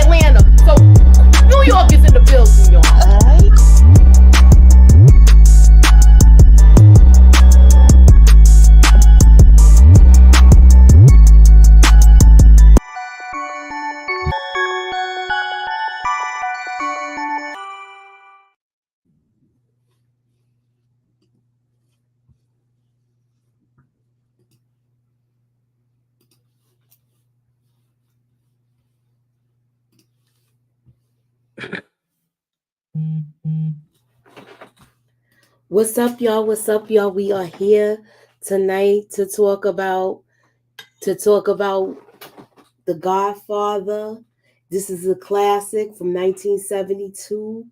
Atlanta. So New York is in the building, y'all. All right. What's up, y'all? What's up, y'all? We are here tonight to talk about The Godfather. This is a classic from 1972.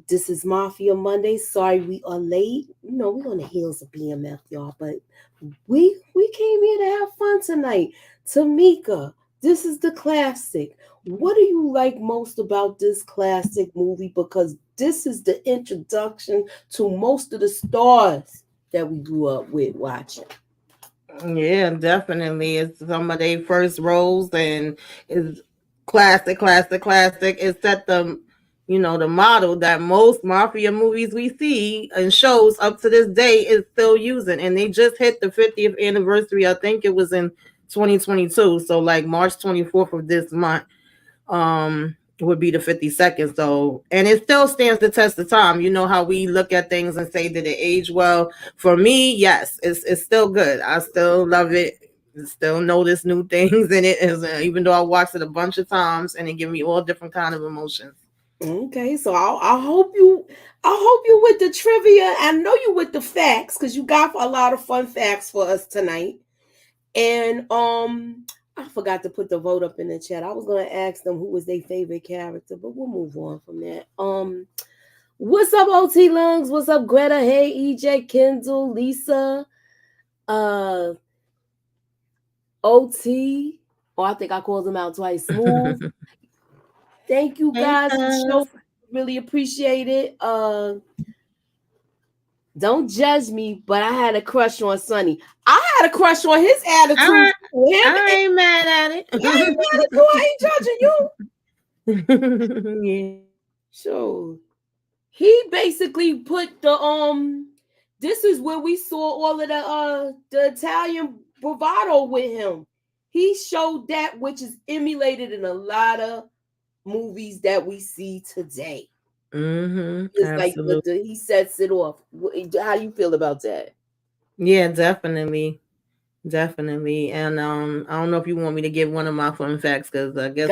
This is Mafia Monday. Sorry we are late. You know, we're on the heels of BMF, y'all, but we came here to have fun tonight. Tamika, this is the classic. What do you like most about this classic movie? Because this is the introduction to most of the stars that we grew up with watching. Yeah, definitely. It's some of their first roles and it's classic. It set the model that most mafia movies we see and shows up to this day is still using. And they just hit the 50th anniversary. I think it was in 2022. So like March 24th of this month. Would be the 52nd. So, and it still stands the test of time. You know how we look at things and say that it age well. For me, yes, it's still good. I still love it. Still notice new things in it, even though I watched it a bunch of times, and it give me all different kind of emotions. Okay, so I hope you with the trivia. I know you with the facts because you got a lot of fun facts for us tonight. And I forgot to put the vote up in the chat. I was gonna ask them who was their favorite character, but we'll move on from that. What's up, OT Lungs? What's up, Greta? Hey, EJ, Kendall, Lisa, OT. Oh, I think I called them out twice. Smooth. Thank you guys for showing. Really appreciate it. Don't judge me, but I had a crush on Sonny. I had a crush on his attitude. I ain't mad at it. I ain't mad at you. I ain't judging you. Yeah. So he basically put the this is where we saw all of the Italian bravado with him. He showed that, which is emulated in a lot of movies that we see today. It's Absolutely. like he sets it off. How do you feel about that? Yeah, definitely. Definitely. And I don't know if you want me to give one of my fun facts because I guess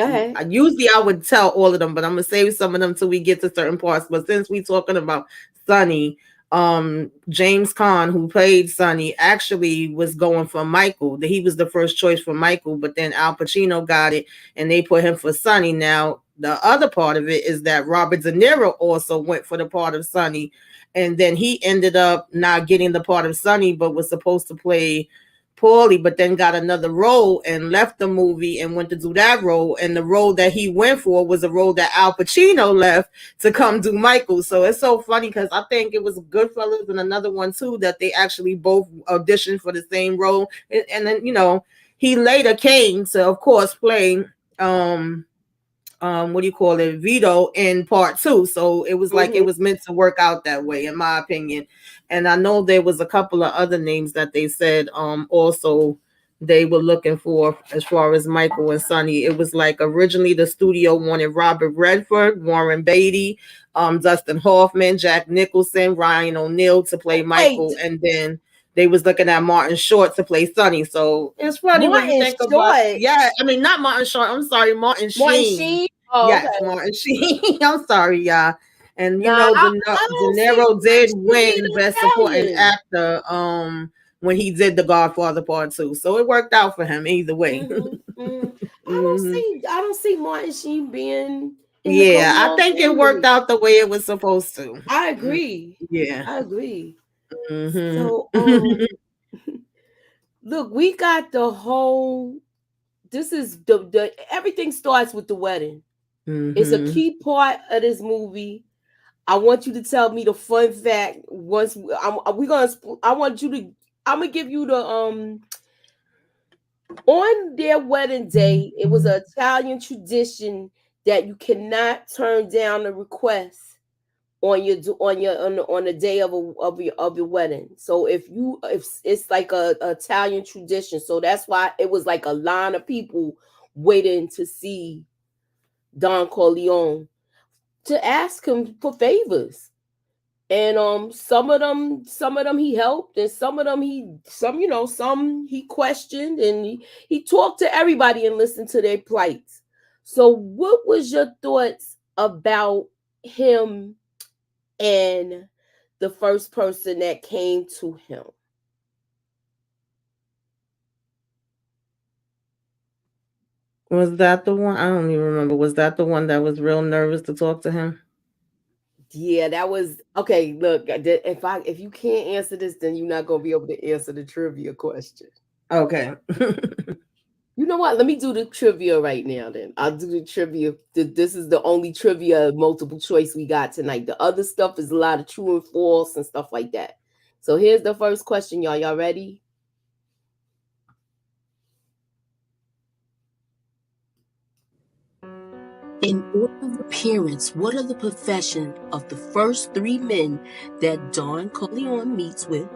usually I would tell all of them, but I'm gonna save some of them till we get to certain parts. But since we talking about Sonny, James Caan, who played Sonny, actually was going for Michael. He was the first choice for Michael, but then Al Pacino got it and they put him for Sonny. Now the other part of it is that Robert De Niro also went for the part of Sonny, and then he ended up not getting the part of Sonny, but was supposed to play Paulie, but then got another role and left the movie and went to do that role. And the role that he went for was a role that Al Pacino left to come do Michael. So it's so funny because I think it was Goodfellas and another one too that they actually both auditioned for the same role. And then, he later came to, of course, play what do you call it, Vito in part 2. So it was like it was meant to work out that way, in my opinion. And I know there was a couple of other names that they said also they were looking for as far as Michael and Sonny. It was like originally the studio wanted Robert Redford, Warren Beatty, Dustin Hoffman, Jack Nicholson, Ryan O'Neal to play Michael, and then they was looking at Martin Short to play Sonny. So it's funny when you think about not Martin Short. I'm sorry, Martin Sheen. Oh, yes, okay. Martin Sheen. I'm sorry, y'all. And De Niro did win Best Supporting Actor when he did The Godfather Part 2. So it worked out for him either way. I don't see Martin Sheen being I think it worked out the way it was supposed to. I agree. Yeah. I agree. So look, we got the whole this is the everything starts with the wedding. It's a key part of this movie. I want you to tell me the fun fact once I'm gonna give you the on their wedding day. It was an Italian tradition that you cannot turn down a request on the day of your wedding. So if it's like a Italian tradition, so that's why it was like a line of people waiting to see Don Corleone to ask him for favors. And some of them he helped, and some he questioned, and he talked to everybody and listened to their plights. So what was your thoughts about him and the first person that came to him? Was that the one? I don't even remember. Was that the one that was real nervous to talk to him? Yeah, that was okay. Look, if you can't answer this, then you're not gonna be able to answer the trivia question. Okay. You know what? Let me do the trivia right now. Then I'll do the trivia. This is the only trivia multiple choice we got tonight. The other stuff is a lot of true and false and stuff like that. So here's the first question, y'all. Y'all ready? In order of appearance, what are the profession of the first three men that Don Corleone meets with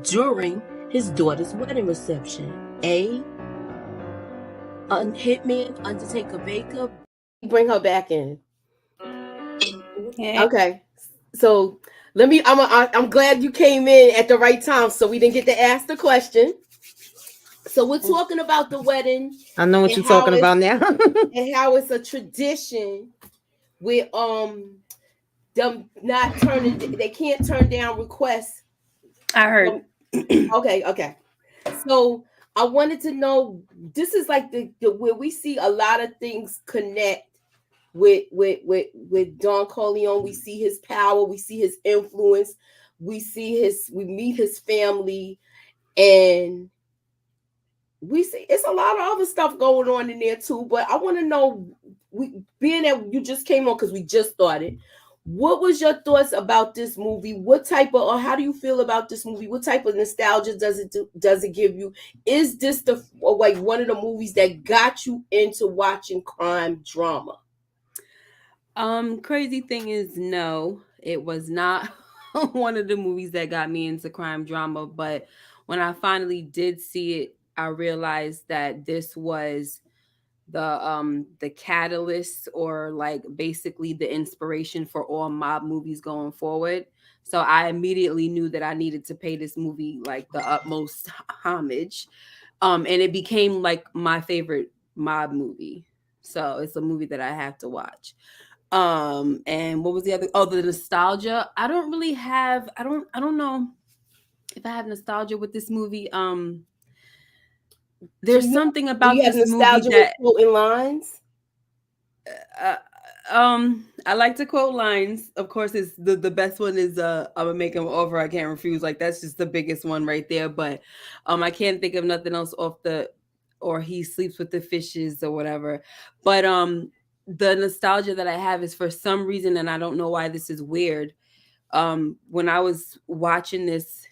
during his daughter's wedding reception? A. Hitman, Undertaker, Baker. Bring her back in. Okay. So I'm glad you came in at the right time, so we didn't get to ask the question. So we're talking about the wedding. I know what you're talking about now. And how it's a tradition with them not turning, they can't turn down requests. I heard. Okay. So I wanted to know, this is like the where we see a lot of things connect with Don Corleone. We see his power, we see his influence, we meet his family, and we see it's a lot of other stuff going on in there too. But I want to know, being that you just came on because we just started, what was your thoughts about this movie? What type of, or how do you feel about this movie? What type of nostalgia does it give you? Is this like one of the movies that got you into watching crime drama? Crazy thing is, no, it was not one of the movies that got me into crime drama. But when I finally did see it, I realized that this was the catalyst, or like basically the inspiration for all mob movies going forward. So I immediately knew that I needed to pay this movie like the utmost homage. And it became like my favorite mob movie. So it's a movie that I have to watch. And what was the other? Oh, the nostalgia. I don't really have. I don't know if I have nostalgia with this movie. There's something about this movie that quoting lines. I like to quote lines. Of course, it's the best one is I'm gonna make him offer I can't refuse. Like that's just the biggest one right there. But I can't think of nothing else off the, or he sleeps with the fishes or whatever. But the nostalgia that I have is for some reason, and I don't know why this is weird. When I was watching this,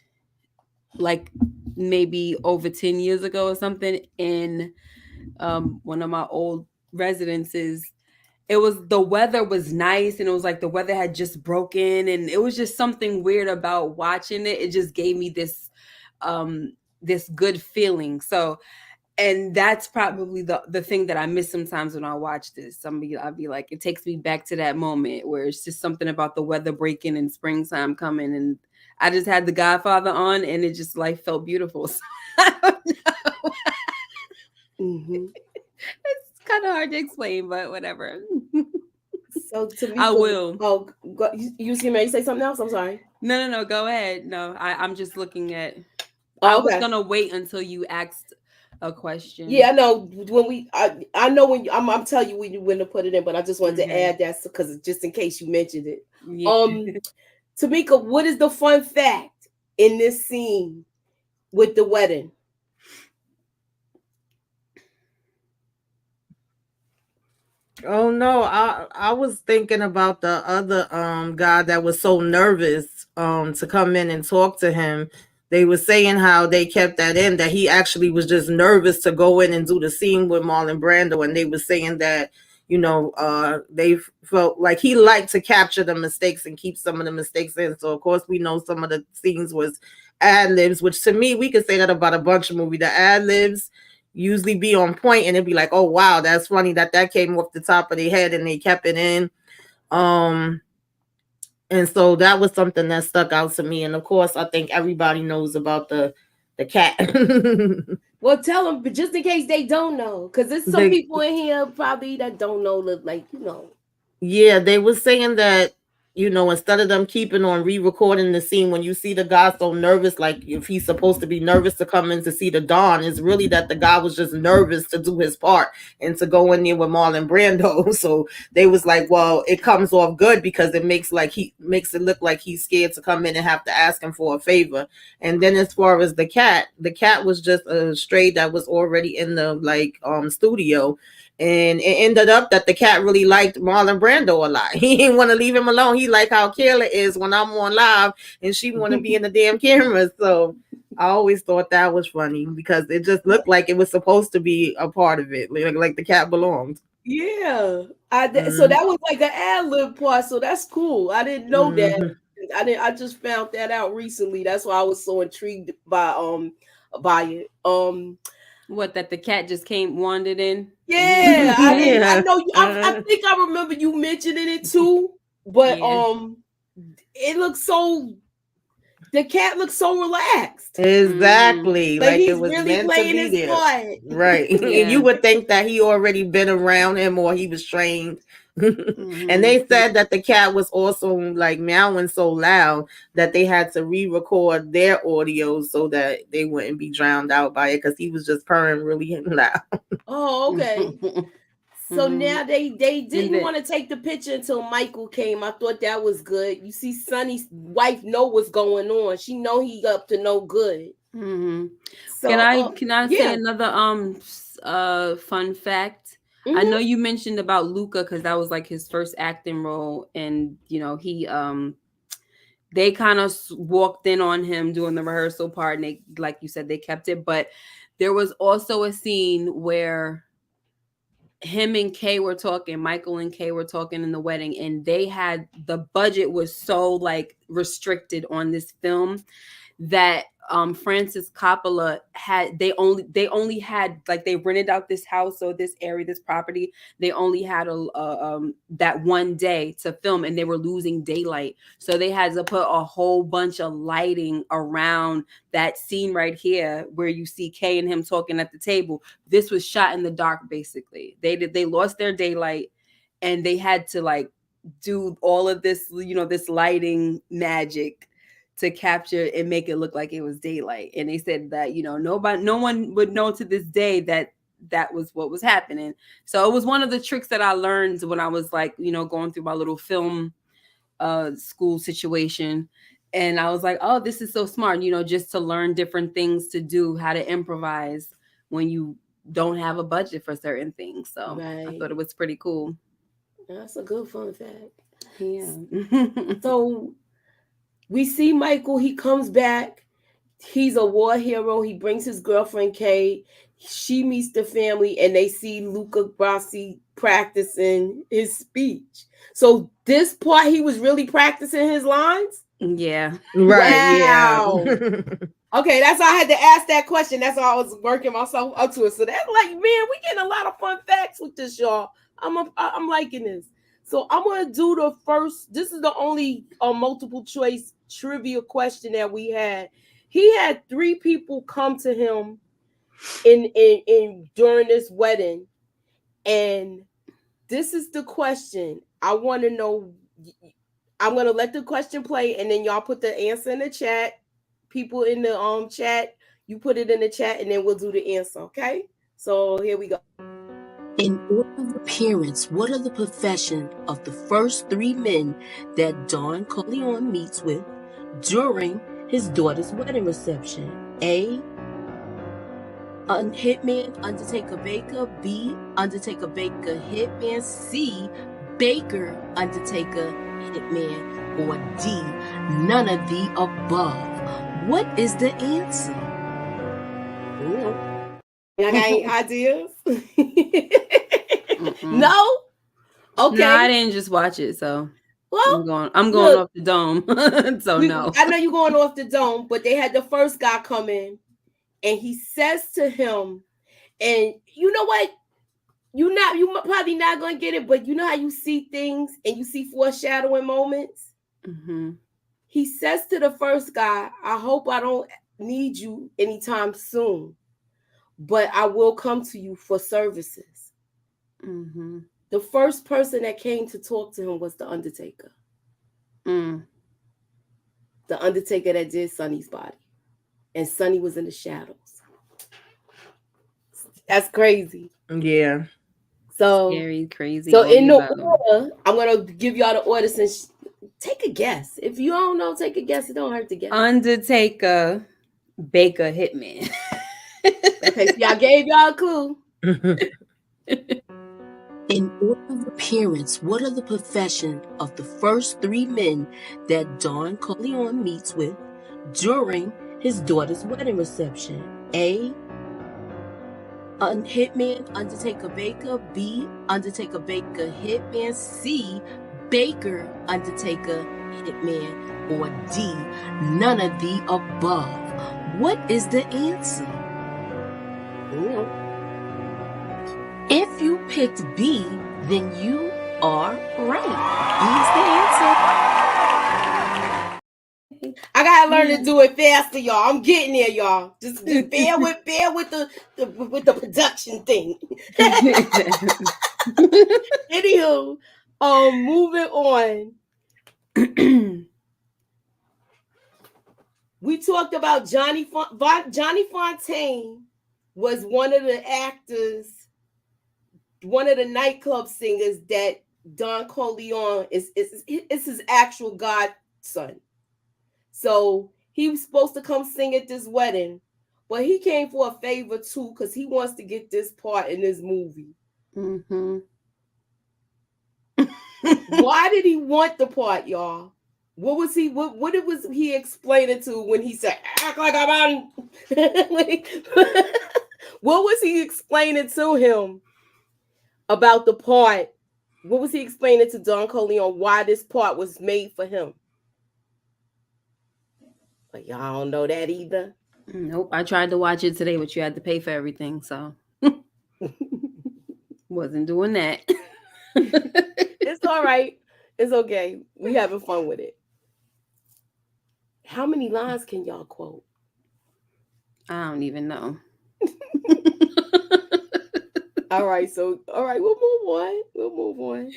like maybe over 10 years ago or something, in one of my old residences, it was, the weather was nice, and it was like the weather had just broken, and it was just something weird about watching it. It just gave me this good feeling. So, and that's probably the thing that I miss sometimes when I watch this. I'll be like, it takes me back to that moment where it's just something about the weather breaking and springtime coming, and I just had the Godfather on, and it just like felt beautiful. So, I don't know. Mm-hmm. It's kind of hard to explain, but whatever. So to me, I will. Oh, you see me say something else? I'm sorry. No. Go ahead. No, I'm just looking at. I was gonna wait until you asked a question. Yeah, I know. I know when I'm telling you when to put it in, but I just wanted to add that because just in case you mentioned it. Yeah. Tamika, what is the fun fact in this scene with the wedding? Oh no, I was thinking about the other guy that was so nervous to come in and talk to him. They were saying how they kept that in, that he actually was just nervous to go in and do the scene with Marlon Brando, and they were saying that, they felt like he liked to capture the mistakes and keep some of the mistakes in. So of course we know some of the scenes was ad libs, which to me, we could say that about a bunch of movies. The ad libs usually be on point, and it'd be like, oh wow, that's funny that came off the top of their head and they kept it in. And so that was something that stuck out to me. And of course, I think everybody knows about the cat. Well, tell them, but just in case they don't know, because there's some people in here probably that don't know, like, Yeah, they were saying that, instead of them keeping on re-recording the scene, when you see the guy so nervous, like if he's supposed to be nervous to come in to see the Dawn, it's really that the guy was just nervous to do his part and to go in there with Marlon Brando. So they was like, well, it comes off good because it makes it look like he's scared to come in and have to ask him for a favor. And then as far as the cat was just a stray that was already in the studio. And it ended up that the cat really liked Marlon Brando a lot. He didn't want to leave him alone. He liked how Kayla is when I'm on live and she want to be in the damn camera. So I always thought that was funny because it just looked like it was supposed to be a part of it. Like the cat belonged. Yeah. So that was like an ad-lib part. So that's cool. I didn't know that. I just found that out recently. That's why I was so intrigued by it. What, that the cat just wandered in? Yeah, I know. I think I remember you mentioning it too, but it looks so. The cat looks so relaxed. Exactly, like it was really playing his part. Right? And you would think that he already been around him or he was trained. And they said that the cat was also like meowing so loud that they had to re-record their audio so that they wouldn't be drowned out by it because he was just purring really loud. Oh, okay. So now they didn't want to take the picture until Michael came. I thought that was good. You see, Sonny's wife know what's going on. She know he up to no good. So can I say another fun fact? I know you mentioned about Luca because that was like his first acting role, and he they kind of walked in on him doing the rehearsal part, and they, like you said, they kept it. But there was also a scene where him and Kay were talking, Michael and Kay were talking in the wedding, and the budget was so like restricted on this film that Francis Coppola they only had, like, they rented out this house or this area, this property. They only had that one day to film, and they were losing daylight. So they had to put a whole bunch of lighting around that scene right here where you see Kay and him talking at the table. This was shot in the dark, basically. They lost their daylight, and they had to like do all of this, this lighting magic to capture and make it look like it was daylight. And they said that, no one would know to this day that was what was happening. So it was one of the tricks that I learned when I was like, going through my little film school situation. And I was like, oh, this is so smart, just to learn different things to do, how to improvise when you don't have a budget for certain things. So I thought it was pretty cool. That's a good fun fact. Yeah. So we see Michael, he comes back. He's a war hero. He brings his girlfriend, Kay. She meets the family, and they see Luca Brasi practicing his speech. So this part, he was really practicing his lines? Yeah. Right. Wow. Yeah. Okay, that's why I had to ask that question. That's why I was working myself up to it. So that's like, man, we getting a lot of fun facts with this, y'all. I'm liking this. So I'm going to do the first. This is the only multiple choice trivia question that we had. He had 3 people come to him in during this wedding, and this is the question. I want to know. I'm going to let the question play, and then y'all put the answer in the chat. People in the chat, you put it in the chat, and then we'll do the answer. Okay? So here we go. In order of appearance, what are the profession of the first 3 men that Don Corleone meets with during his daughter's wedding reception? A, hitman, Undertaker Baker. B, Undertaker Baker hitman. C, Baker, Undertaker hitman. Or D, none of the above. What is the answer? I got any ideas? No? Okay. No, I didn't just watch it, so well, I'm going off the dome. So no. I know you're going off the dome, but they had the first guy come in, and he says to him, and you know what? You probably not gonna get it, but you know how you see things and you see foreshadowing moments. Mm-hmm. He says to the first guy, "I hope I don't need you anytime soon, but I will come to you for services." Mm-hmm. The first person that came to talk to him was the Undertaker. Mm. The Undertaker that did Sonny's body, and Sonny was in the shadows. That's crazy. Yeah. So scary, crazy. So in the order, I'm gonna give y'all the order. Since take a guess. If you don't know, take a guess. It don't hurt to guess. Undertaker, Baker, Hitman. Okay, so I gave y'all a clue. In order of appearance, what are the profession of the first three men that Don Corleone meets with during his daughter's wedding reception? A. Hitman, Undertaker Baker. B. Undertaker Baker Hitman. C. Baker, Undertaker Hitman. Or D. None of the above. What is the answer? If you picked B, then you are right. B is the answer. I gotta learn to do it faster, y'all. I'm getting there, y'all. Just bear with the production thing. Anywho, moving on. We talked about Johnny Fontaine was one of the actors, one of the nightclub singers that Don Corleone is his actual godson. So he was supposed to come sing at this wedding, but he came for a favor too because he wants to get this part in this movie. Mm-hmm. Why did he want the part, y'all? What was he explaining to when he said, "Act like I'm on"? What was he explaining to him about the part? What was he explaining to Don Corleone why this part was made for him? But y'all don't know that either. Nope. I tried to watch it today, but you had to pay for everything, so wasn't doing that. It's all right. It's okay. We having fun with it. How many lines can y'all quote? I don't even know. All right, we'll move on.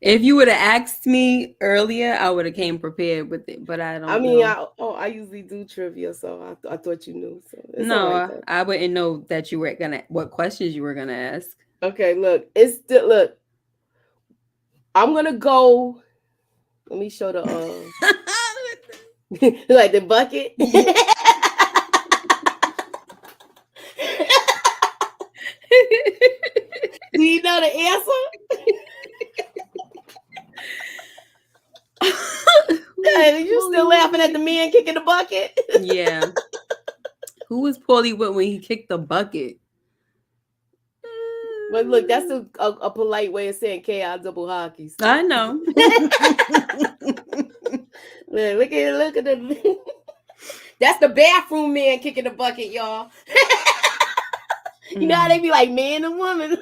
If you would have asked me earlier, I would have came prepared with it, but I don't. I usually do trivia, so I thought you knew. So it's no, all right, I wouldn't know that you were what questions you were gonna ask. Okay, look, I'm gonna go. Let me show the like the bucket. Do you know the answer? Hey, you still laughing at the man kicking the bucket? Yeah. Who was Paulie Wood when he kicked the bucket? But look, that's a polite way of saying KI double hockey. So. I know. Look at the. That's the bathroom man kicking the bucket, y'all. You know how they be like man and woman.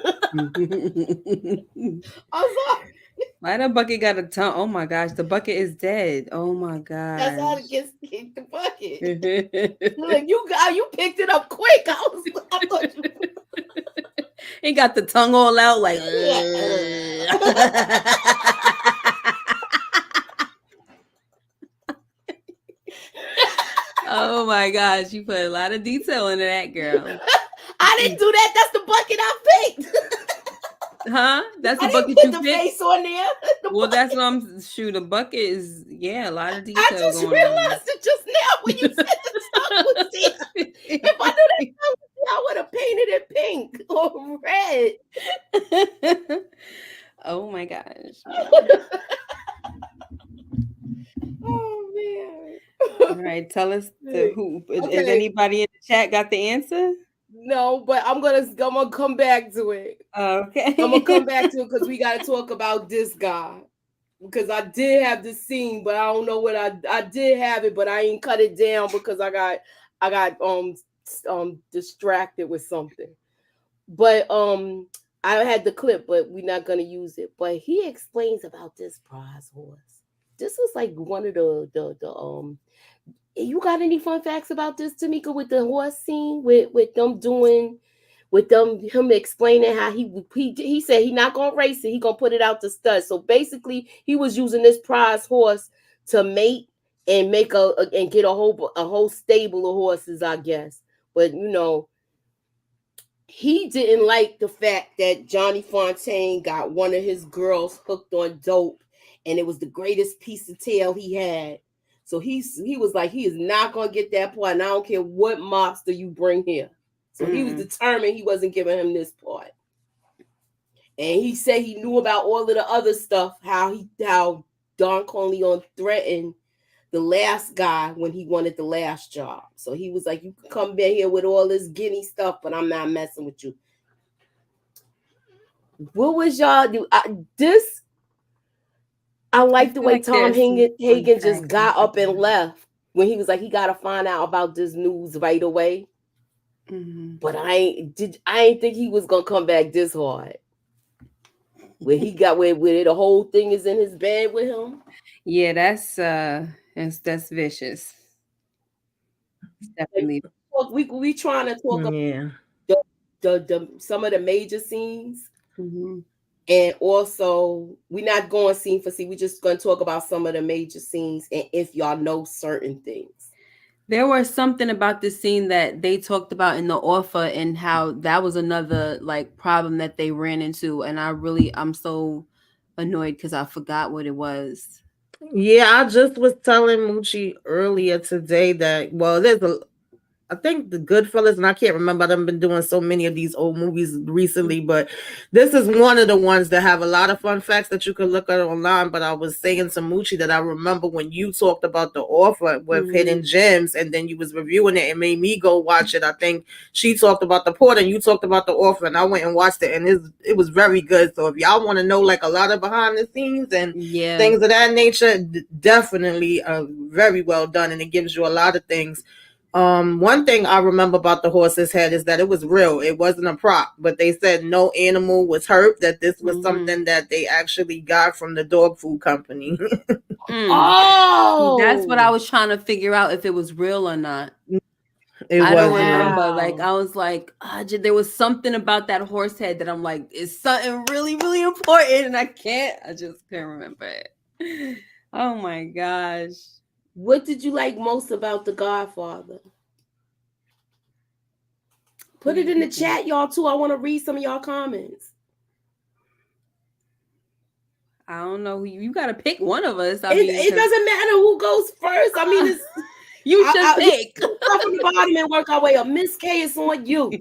I'm sorry. Why the bucket got a tongue? Oh my gosh, the bucket is dead. Oh my gosh. That's how it gets kicked the bucket. Look, you picked it up quick. I thought you. He got the tongue all out like. Oh my gosh, you put a lot of detail into that, girl. I didn't do that. That's the bucket I picked. Huh? That's the I bucket didn't put you the picked? face on there. Well, that's what I'm shooting. The bucket is a lot of detail. I just realized it just now when you said the tongue was there. If I knew that tongue was there, I would have painted it pink or red. Oh my gosh. Oh man. All right, tell us who is anybody in the chat got the answer? No, but I'm gonna come back to it. Okay. I'm gonna come back to it because we gotta talk about this guy. Because I did have the scene, but I don't know what I did have it, but I ain't cut it down because I got distracted with something. But I had the clip, but we're not gonna use it. But he explains about this prize horse. This was like one of the you got any fun facts about this, Tamika, with the horse scene with them doing with him explaining how he said he not gonna race it, he gonna put it out to stud. So basically he was using this prize horse to mate and make and get a whole stable of horses, I guess. But he didn't like the fact that Johnny Fontaine got one of his girls hooked on dope, and it was the greatest piece of tail he had. So he was like, he is not gonna get that part, and I don't care what mobster you bring here. So he was determined he wasn't giving him this part. And he said he knew about all of the other stuff, how Don Corleone threatened the last guy when he wanted the last job. So he was like, you can come back here with all this guinea stuff, but I'm not messing with you. What was y'all do? I like the way Tom Hagen just got up and left when he was like, he got to find out about this news right away. Mm-hmm. But I ain't think he was gonna come back this hard. Where he got where the whole thing is in his bed with him. Yeah, that's vicious. It's definitely. We trying to talk about the some of the major scenes. Mm-hmm. And also, we're not going scene for scene. We're just going to talk about some of the major scenes and if y'all know certain things. There was something about this scene that they talked about in the offer and how that was another like problem that they ran into. And I'm so annoyed because I forgot what it was. Yeah, I just was telling Moochie earlier today that, well, I think the Goodfellas, and I can't remember, I've been doing so many of these old movies recently, but this is one of the ones that have a lot of fun facts that you can look at online. But I was saying to Moochie that I remember when you talked about the offer with Hidden Gems, and then you was reviewing it, and made me go watch it. I think she talked about the port and you talked about the offer, and I went and watched it, and it was very good. So if y'all want to know like a lot of behind the scenes and things of that nature, definitely very well done, and it gives you a lot of things. One thing I remember about the horse's head is that it was real. It wasn't a prop, but they said no animal was hurt, that this was something that they actually got from the dog food company. Oh, that's what I was trying to figure out, if it was real or not. I don't remember. Like, I was like, there was something about that horse head that I'm like, it's something really, really important, and I just can't remember it. Oh my gosh. What did you like most about The Godfather? Put it in the chat, y'all, too. I want to read some of y'all comments. I don't know. You got to pick one of us. It doesn't matter who goes first. I mean, you should pick. Start from the bottom and work our way up. Miss K, it's on you.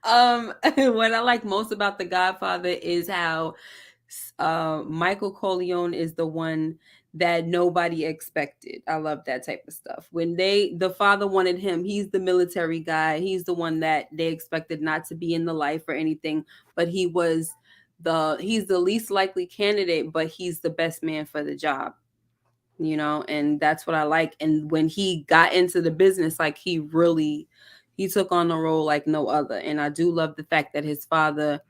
What I like most about The Godfather is how Michael Corleone is the one that nobody expected. I love that type of stuff. When the father wanted him, he's the military guy. He's the one that they expected not to be in the life or anything, but he's the least likely candidate, but he's the best man for the job, and that's what I like. And when he got into the business, like he took on the role like no other. And I do love the fact that his father,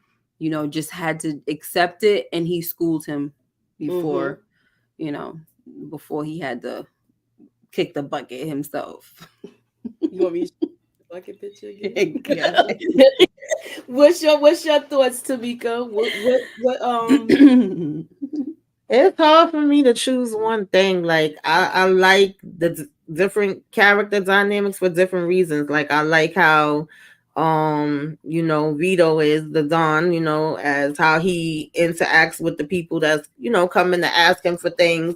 just had to accept it, and he schooled him before, before he had to kick the bucket himself. You want me to show the bucket picture again? What's your thoughts, Tamika? What It's hard for me to choose one thing. Like I like the different character dynamics for different reasons. Like I like how Vito is the Don, as how he interacts with the people that's, coming to ask him for things,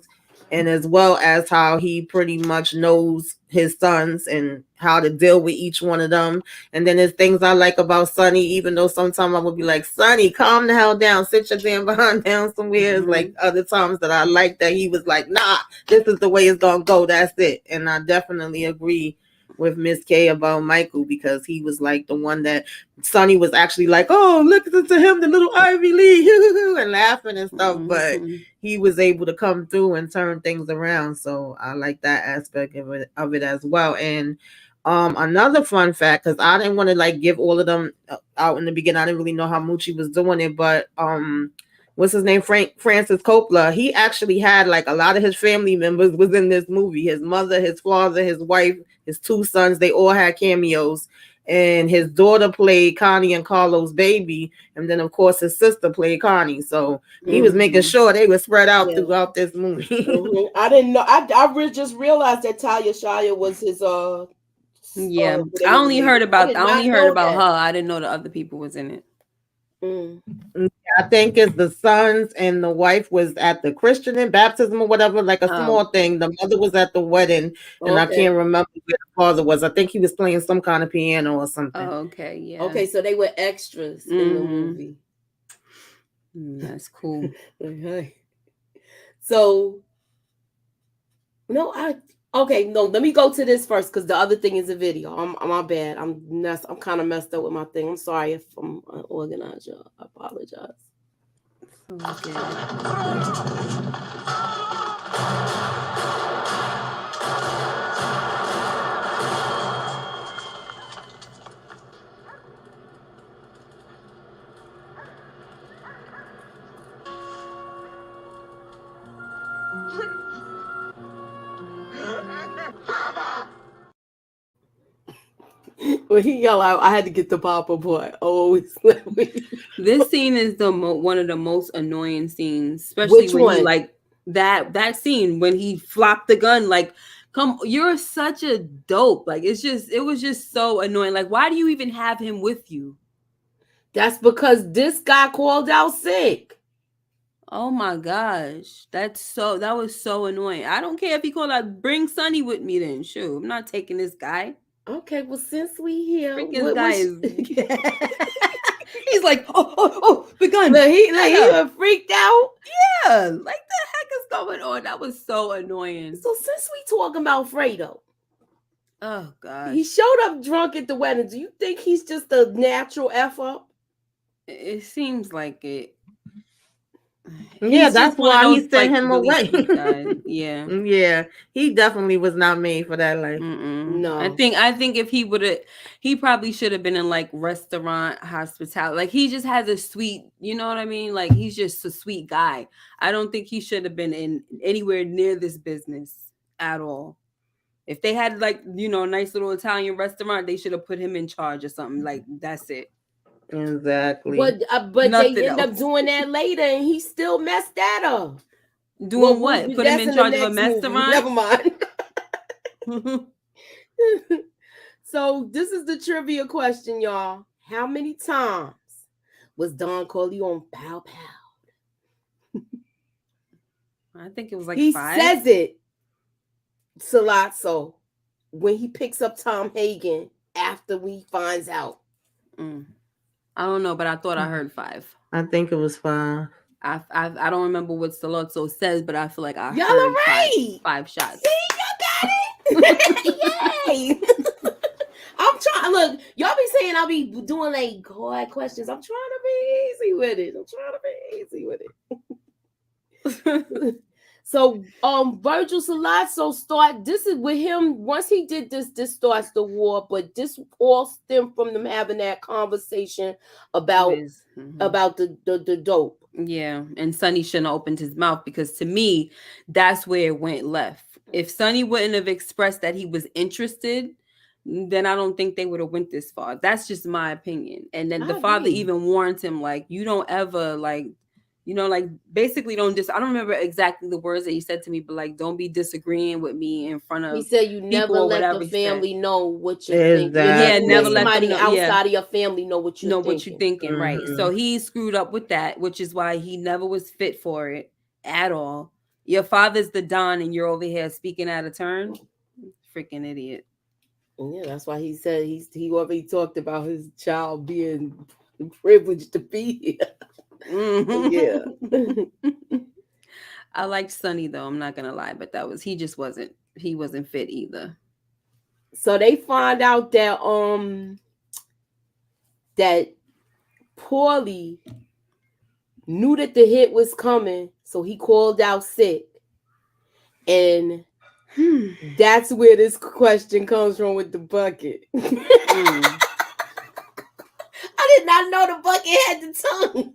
and as well as how he pretty much knows his sons and how to deal with each one of them. And then there's things I like about Sonny, even though sometimes I would be like, Sonny, calm the hell down, sit your damn behind down somewhere. It's like other times that I like that he was like, nah, this is the way it's gonna go, that's it. And I definitely agree with Miss K about Michael, because he was like the one that Sonny was actually like, oh, look to him, the little Ivy League, and laughing and stuff. But he was able to come through and turn things around. So I like that aspect of it as well. And another fun fact, because I didn't want to like give all of them out in the beginning. I didn't really know how Moochie was doing it, but what's his name? Francis Coppola. He actually had like a lot of his family members was in this movie. His mother, his father, his wife, his two sons. They all had cameos. And his daughter played Connie and Carlos' baby, and then of course his sister played Connie. So he was making sure they were spread out throughout this movie. I didn't know. I just realized that Talia Shire was his. Yeah, I only heard about her. I didn't know the other people was in it. I think it's the sons and the wife was at the Christian and baptism or whatever, like a small thing. The mother was at the wedding, and I can't remember where the father was. I think he was playing some kind of piano or something. Oh, okay, yeah. Okay, so they were extras in the movie. That's cool. Okay. So, let me go to this first because the other thing is a video. My bad. I'm kind of messed up with my thing. I'm sorry if I'm unorganized, y'all. I apologize. Okay. When he yelled out, I had to get the Papa boy. Always. This scene is one of the most annoying scenes, especially Which when one? he, like that scene when he flopped the gun. Like, you're such a dope. Like, it was just so annoying. Like, why do you even have him with you? That's because this guy called out sick. Oh my gosh, that was so annoying. I don't care if he called out. Bring Sonny with me then. Sure, I'm not taking this guy. Okay, well, since we here, this guy is. He's like, oh, the gun. Look, he freaked out. Yeah, like the heck is going on? That was so annoying. So since we talking about Fredo, oh god, he showed up drunk at the wedding. Do you think he's just a natural F up? It seems like it. Yeah, that's why he sent him away. Yeah, he definitely was not made for that life. No, I think if he would have, he probably should have been in like restaurant hospitality. Like he just has a sweet, you know what I mean? Like he's just a sweet guy. I don't think he should have been in anywhere near this business at all. If they had like, a nice little Italian restaurant, they should have put him in charge or something. Like that's it. Exactly. But they end up doing that later, and he still messed that up. Doing what? Put him in charge of a restaurant? Never mind. So this is the trivia question, y'all. How many times was Don Corleone pow pow? I think it was like 5. He says it, Salazzo, when he picks up Tom Hagen after we finds out. I don't know, but I thought I heard 5. I think it was 5. I don't remember what Salazzo says, but I feel like I y'all heard are right. 5 shots. See, y'all got it. Yay! I'm trying. Look, y'all be saying I'll be doing like hard questions. I'm trying to be easy with it. So, Virgil Salazzo this is with him. Once he did this starts the war, but this all stemmed from them having that conversation about the dope. Yeah, and Sonny shouldn't have opened his mouth because to me, that's where it went left. If Sonny wouldn't have expressed that he was interested, then I don't think they would have went this far. That's just my opinion. And then the father even warned him, like, you don't ever basically don't I don't remember exactly the words that he said to me, but like, don't be disagreeing with me in front of. He said you never let the family know what you think. Yeah, never let somebody outside of your family know what you what you're thinking, right? So he screwed up with that, which is why he never was fit for it at all. Your father's the Don, and you're over here speaking out of turn. Freaking idiot. Yeah, that's why he said he already talked about his child being privileged to be here. Yeah. I liked Sonny though, I'm not gonna lie, but he wasn't fit either. So they find out that that Paulie knew that the hit was coming, so he called out sick. And that's where this question comes from with the bucket. I did not know the bucket had the tongue.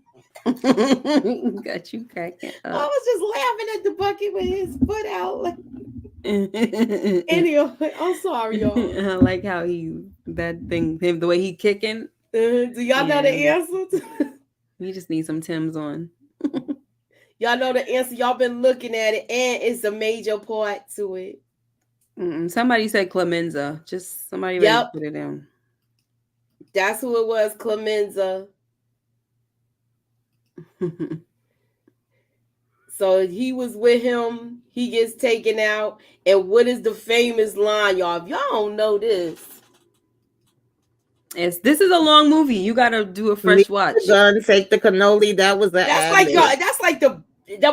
Got you cracking up. I was just laughing at the bucket with his foot out. Like... Anyway, I'm sorry, y'all. I like how the way he kicking. Do y'all know the answer? You just need some Timbs on. Y'all know the answer. Y'all been looking at it, and it's a major part to it. Somebody said Clemenza. Just somebody ready to put it down. That's who it was, Clemenza. So he was with him. He gets taken out. And what is the famous line, y'all? If y'all don't know this. This is a long movie. You gotta do a fresh watch. Gun, take the cannoli. That was that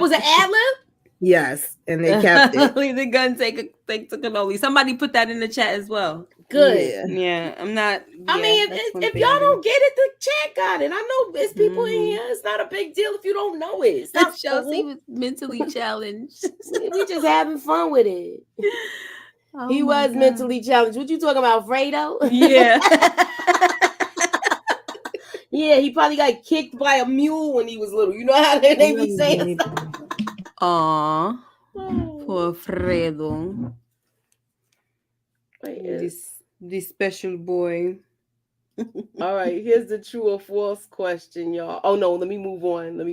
was an ad-lib? Yes. And they kept it. Leave the gun, take the cannoli. Somebody put that in the chat as well. Good. Yeah, I'm not. I mean, if y'all don't get it, the chat got it. I know it's people in here. It's not a big deal if you don't know it. It's not Chelsea was mentally challenged. We just having fun with it. He was mentally challenged. What you talking about, Fredo? Yeah. Yeah, he probably got kicked by a mule when he was little. You know how they be saying? Aw. Poor Fredo. This special boy. All right, here's the true or false question, y'all. Oh no, let me move on to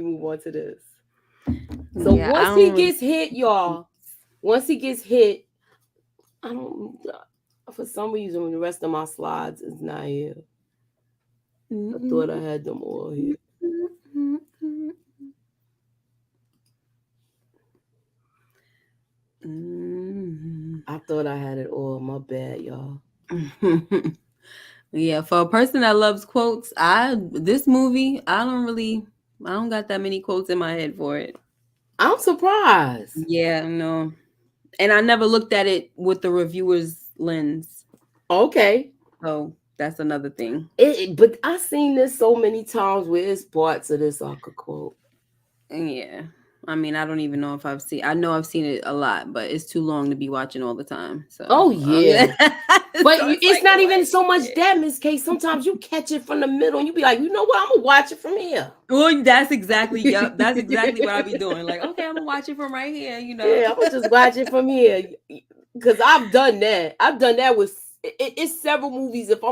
this. So once he gets hit, y'all, I don't, for some reason, the rest of my slides is not here. I thought I had them all here. I thought I had it all. My bad, y'all. Yeah, for a person that loves quotes, this movie, I don't got that many quotes in my head for it. I'm surprised. Yeah, no. And I never looked at it with the reviewer's lens. Okay. So that's another thing. But I've seen this so many times where it's parts of this I could quote. Yeah. I mean, I don't even know if I know I've seen it a lot, but it's too long to be watching all the time. So. Oh, yeah. But so it's not even so much that, Miss K. Sometimes you catch it from the middle and you be like, you know what? I'm going to watch it from here. Well, that's exactly what I be doing. Like, okay, I'm going to watch it from right here, you know. Yeah, I'm going to just watch it from here. Because I've done that. I've done that with, it's several movies. If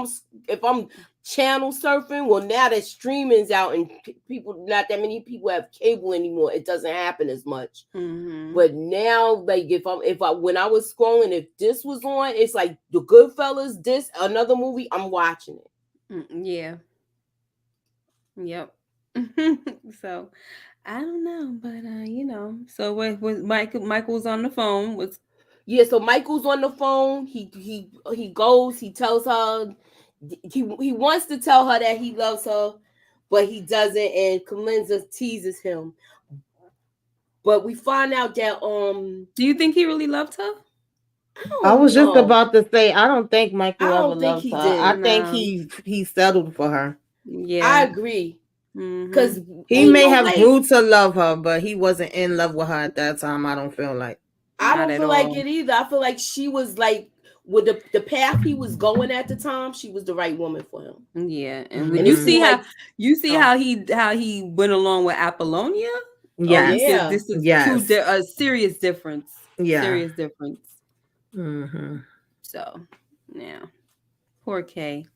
I'm channel surfing, well, now that streaming's out and not that many people have cable anymore, it doesn't happen as much. But now, like when I was scrolling, if this was on, it's like the Goodfellas, this another movie, I'm watching it. Yeah. Yep. So I don't know, but so with Michael's on the phone so Michael's on the phone. He goes, he tells her. He wants to tell her that he loves her, but he doesn't, and Clemenza teases him. But we find out that do you think he really loved her? I was just about to say I don't think Michael ever loved her. Did. I think he settled for her. Yeah, I agree. Because he may have grew to love her, but he wasn't in love with her at that time. I don't feel like. I don't feel like it either. I feel like she was like, with the path he was going at the time, she was the right woman for him. Yeah, and you see how he went along with Apollonia. Yeah, this is a serious difference. Yeah, serious difference. So, yeah, poor Kay.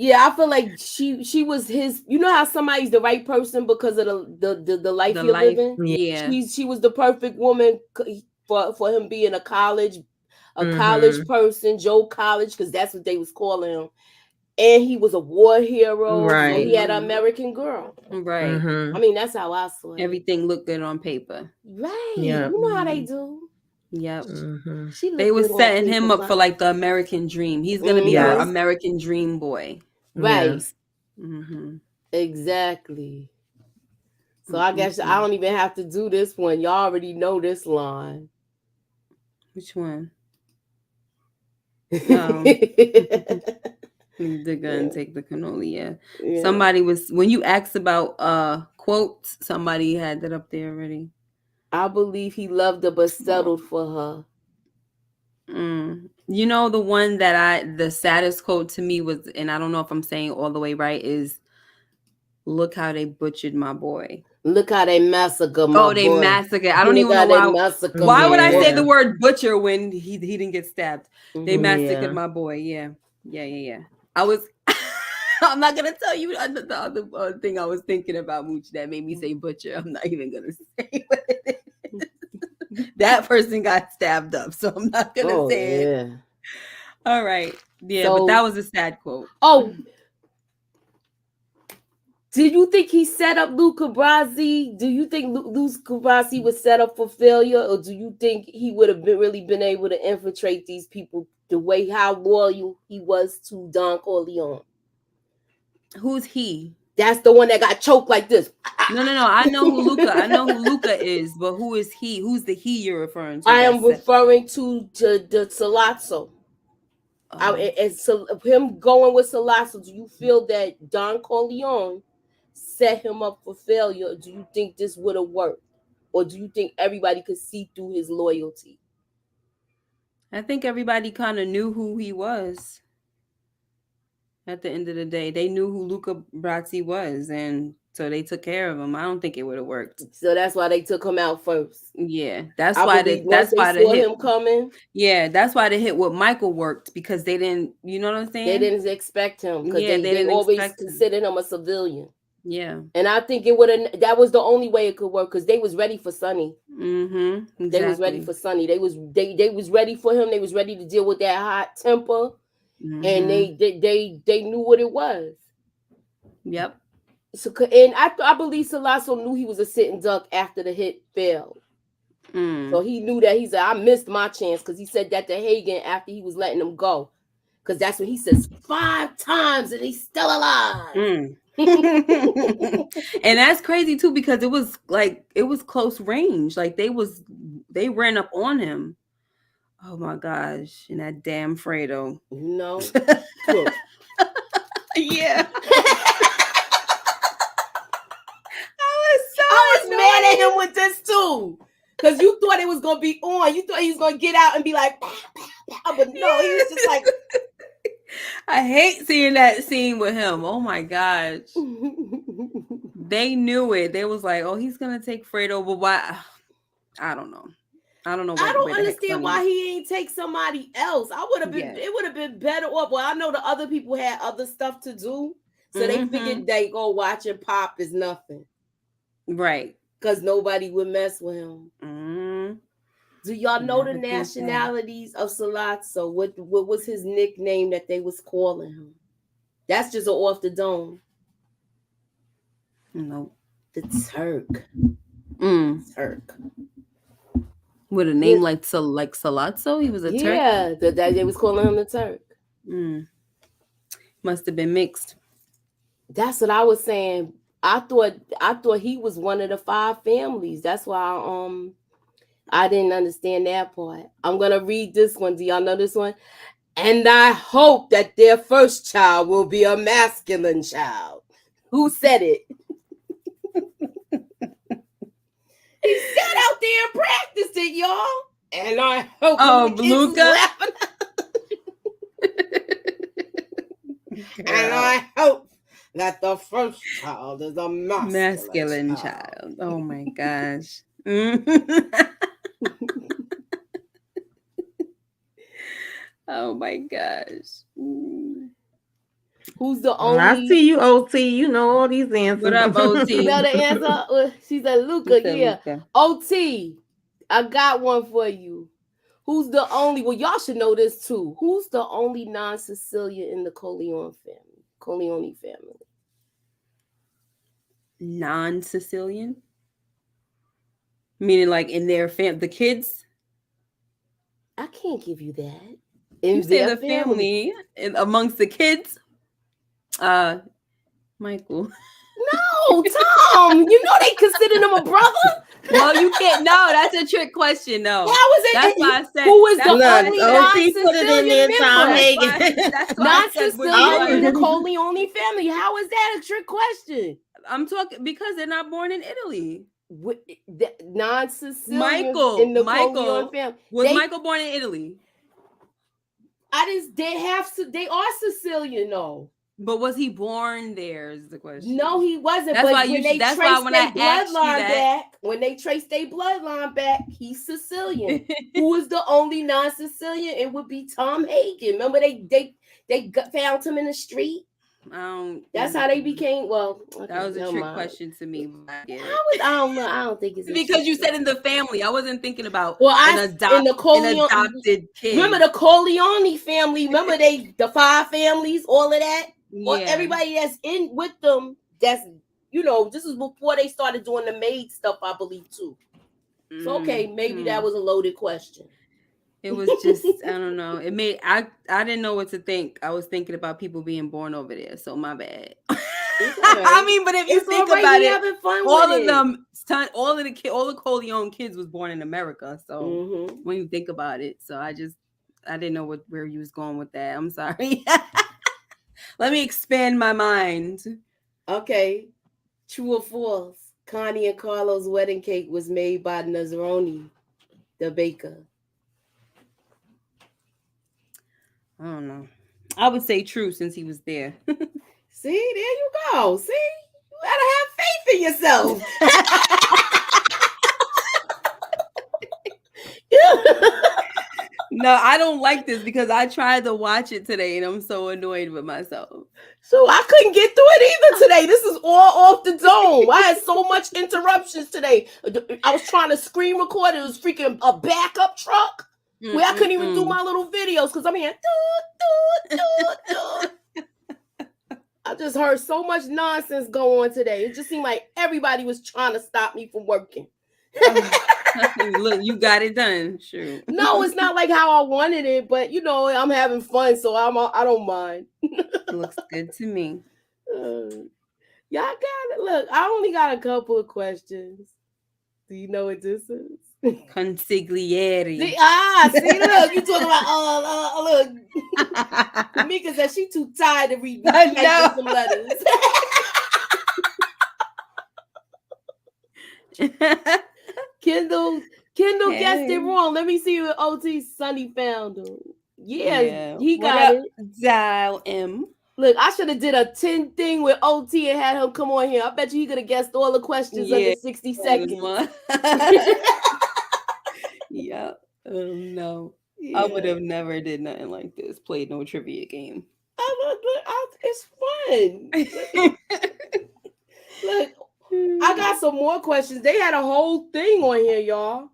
Yeah, I feel like she was his. You know how somebody's the right person because of the life you're living. Yeah, she was the perfect woman for him being a college person, Joe College, because that's what they was calling him. And he was a war hero, right? So he had an American girl, right? I mean, that's how I saw it. Everything looked good on paper, right? Yep. You know how they do. Yep. They were setting him up for like the American dream. He's gonna be our American dream boy, right? Yes. Exactly. So I guess I don't even have to do this one. Y'all already know this line. Which one? Leave the gun, take the cannoli. Yeah. Yeah. Somebody was, when you asked about quotes, somebody had that up there already. I believe he loved her but settled for her. You know, the one that the saddest quote to me was, and I don't know if I'm saying all the way right, is "Look how they butchered my boy." Look how they massacre my boy. Oh, they massacre. I don't Look even how know they why. massacre Why my would I say boy. the word butcher when he didn't get stabbed? They Mhm. massacred my boy. Yeah. I was. I'm not gonna tell you the other thing I was thinking about, Mooch, that made me say butcher. I'm not even gonna say what it is. That person got stabbed up, so I'm not gonna say it. All right. Yeah, but that was a sad quote. Oh, do you think he set up Luca Brasi? Do you think Luca Brasi was set up for failure, or do you think he would have really been able to infiltrate these people the way how loyal he was to Don Corleone? Who's he? That's the one that got choked like this. No. I know who Luca is, but who is he? Who's the he you're referring to? I am referring to the Sollozzo. Him going with Sollozzo. Do you feel that Don Corleone set him up for failure? Or do you think this would have worked? Or do you think everybody could see through his loyalty? I think everybody kind of knew who he was. At the end of the day, they knew who Luca Brasi was, and so they took care of him. I don't think it would have worked. So that's why they took him out first. Yeah, that's why they saw him coming. Yeah, that's why the hit with Michael worked, because they didn't, you know what I'm saying? They didn't expect him because they always considered him a civilian. Yeah, and I think that was the only way it could work, because they was ready for Sonny. Exactly. They was ready for Sonny. They was ready for him. They was ready to deal with that hot temper. And they knew what it was. Yep. So, and I believe Sollozzo knew he was a sitting duck after the hit failed. So he knew that. He said, I missed my chance, because he said that to Hagen after he was letting him go. Because that's when he says 5 times and he's still alive. And that's crazy too, because it was close range. Like they ran up on him. Oh my gosh. And that damn Fredo. No. Yeah. I was mad at him with this too. Because you thought it was going to be on. You thought he was going to get out and be like, bah, bah, bah. But no, he was just like. I hate seeing that scene with him. Oh my gosh. They knew it. They was like, oh, he's going to take Fredo. But why? I don't know. I don't understand why he ain't take somebody else. It would have been better off. Well, I know the other people had other stuff to do. So they figured they go watching Pop is nothing. Right. Because nobody would mess with him. Do y'all know the nationalities of Sollozzo? What was his nickname that they was calling him? That's just off the dome. No. The Turk. Turk. With a name like Sollozzo? He was a Turk? Yeah, they was calling him the Turk. Must have been mixed. That's what I was saying. I thought he was one of the 5 families. That's why I didn't understand that part. I'm gonna read this one. Do y'all know this one? And I hope that their first child will be a masculine child. Who said it? He sat out there and practiced it, y'all. And I hope. Oh, Luca. And I hope that the first child is a masculine child. Oh my gosh. Oh my gosh. Who's the only? I see you, OT. You know all these answers. What up, OT? You know the answer? She said Luca. Yeah. Luca. OT, I got one for you. Who's the only? Well, y'all should know this too. Who's the only non-Sicilian in the Corleone family? Non-Sicilian? Meaning like in their the kids? I can't give you that. You say the family amongst the kids? Michael. No, Tom. You know they considered him a brother. Well, you can't. No, that's a trick question. No, How is it? that's why I said. Who is the that's why- only OT put it in there, non-Sicilian Tom member? Hagen. That's why I said, would you Non-Sicilian in the like- Corleone family. How is that a trick question? I'm talking because they're not born in Italy. Non-Sicilian Michael, in the Michael Corleone family. Was Michael born in Italy? They are Sicilian though. But was he born there? Is the question. No, he wasn't. That's but why when you. they That's trace why when I their asked you bloodline that, back, when they trace their bloodline back, he's Sicilian. Who is the only non-Sicilian? It would be Tom Hagen. Remember they found him in the street. That's how they became. Well, okay, that was a trick question to me. I don't know. I don't think it's because you said in the family. I wasn't thinking about an adopted kid. Remember the Corleone family? Remember the 5 families, all of that. Yeah. Or everybody that's in with them. That's this is before they started doing the maid stuff, I believe too. So okay, maybe that was a loaded question. It was just I don't know. It made I didn't know what to think. I was thinking about people being born over there, so my bad. Right. I mean, but if you think about it, all the Corleone kids was born in America. So when you think about it, so I didn't know where you was going with that. I'm sorry. Let me expand my mind. Okay, true or false? Connie and Carlo's wedding cake was made by Nazaroni, the baker. I don't know. I would say true since he was there. See, there you go. See, you gotta have faith in yourself. No, I don't like this because I tried to watch it today and I'm so annoyed with myself. So I couldn't get through it either today. This is all off the dome. I had so much interruptions today. I was trying to screen record. It was freaking a backup truck where I couldn't even do my little videos because I'm here. I just heard so much nonsense go on today. It just seemed like everybody was trying to stop me from working. Look, you got it done. Sure. No, it's not like how I wanted it, but I'm having fun, so I don't mind. Looks good to me. Y'all got it. Look, I only got a couple of questions. Do you know what this is? Consigliere. See, look, you talking about look. Tamika said she too tired to read some letters. Kendall guessed it wrong. Let me see what OT Sunny found him. Yeah, he got it. Dial M. Look, I should have did a 10 thing with OT and had him come on here. I bet you he could have guessed all the questions under 60 seconds. Yeah. No. Yeah. I would have never did nothing like this. Played no trivia game. It's fun. Look, I got some more questions. They had a whole thing on here, y'all.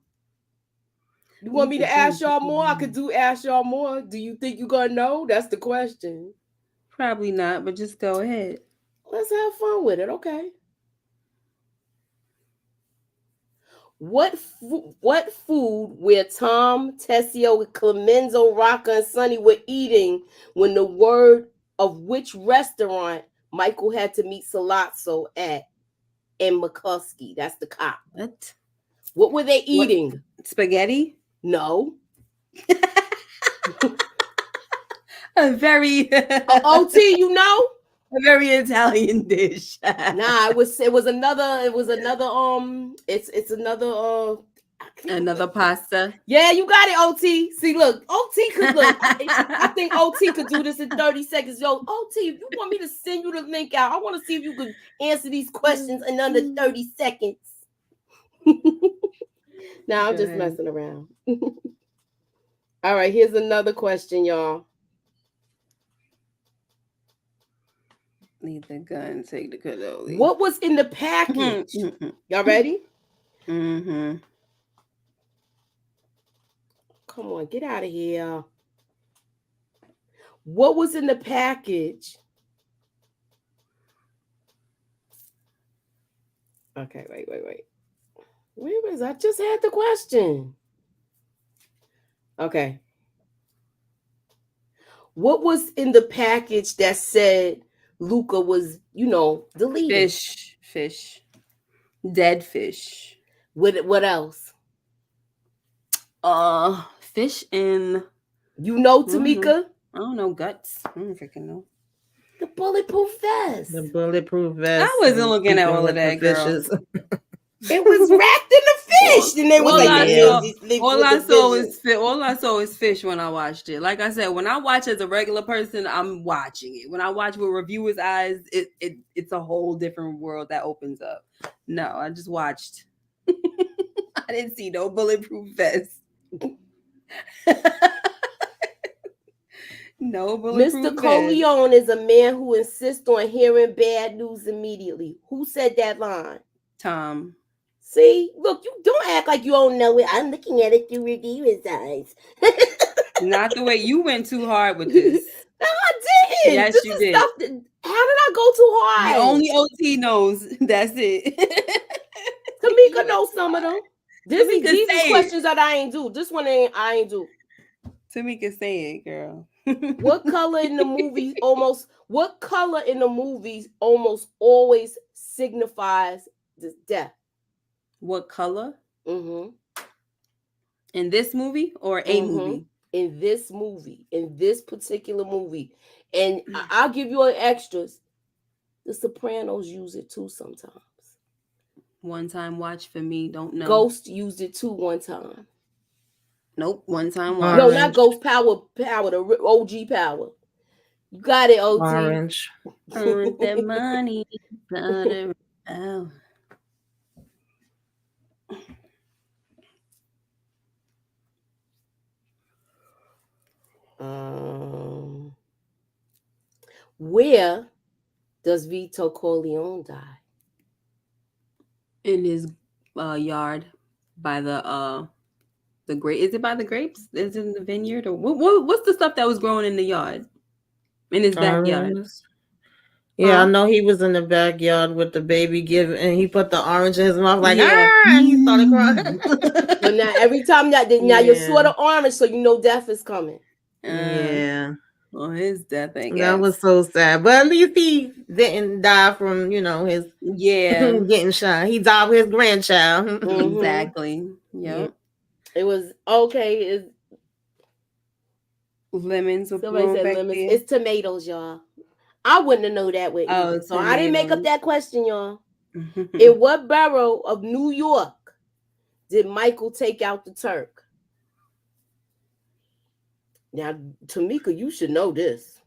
You want me to ask y'all more? I could ask y'all more. Do you think you're gonna know? That's the question. Probably not, but just go ahead. Let's have fun with it, okay? What food were Tom, Tessio, Clemenzo, Rocca, and Sonny were eating when the word of which restaurant Michael had to meet Salazzo at in McCluskey? That's the cop. What were they eating? Spaghetti? No. A very OT, a very Italian dish. Nah, it was another it's another pasta. Yeah, you got it, OT. See, look, OT could look. I think OT could do this in 30 seconds. Yo, OT, if you want me to send you the link out, I want to see if you could answer these questions in under 30 seconds. Now I'm just messing around. All right, here's another question, y'all. Leave the gun, take the cannoli. What was in the package? Y'all ready? Mm-hmm. Come on, get out of here. What was in the package? Okay, wait. Where was I? Just had the question. Okay. What was in the package that said Luca was, deleted? Fish. Dead fish. What else? Fish and You know, Tamika? I don't know, guts. I don't freaking know. The bulletproof vest. The bulletproof vest. I wasn't looking at all of that, girl. Fishes. It was wrapped in the fish, and they was like, all I saw was fish when I watched it. Like I said, when I watch as a regular person, I'm watching it. When I watch with reviewers' eyes, it's a whole different world that opens up. No, I just watched. I didn't see no bulletproof vest. No bulletproof Mr. Corleone is a man who insists on hearing bad news immediately. Who said that line? Tom. See, look, you don't act like you don't know it. I'm looking at it through reviewer's eyes. Not the way you went too hard with this. No, I didn't. Yes, this you is did. How did I go too hard? The only OT knows. That's it. Tamika knows some of them. These questions that I ain't do. This one I ain't do. Tamika, say it, girl. What color in the movies almost always signifies death? What color? Mm-hmm. In this movie or a movie? In this movie, in this particular movie. And I'll give you an extras. The Sopranos use it too sometimes. One time watch for me, don't know. Ghost used it too one time. Nope, one time watch. No, not Ghost Power, the OG Power. You got it, OT. Orange. Earn that money. Oh. Where does Vito Corleone die? In his yard by the grape. Is it by the grapes? Is it in the vineyard or what's the stuff that was growing in the yard? In his backyard. Yeah, I know he was in the backyard with the baby and he put the orange in his mouth like and he started crying. But now every time now you saw the orange, so you know death is coming. Yeah. Well, his death, I guess. That was so sad. But at least he didn't die from, his getting shot. He died with his grandchild. Exactly. Yep. It was okay. Lemons. Somebody said lemons. It's tomatoes, y'all. I wouldn't have known that way. So I didn't make up that question, y'all. In what borough of New York did Michael take out the Turk? Now, Tamika, you should know this.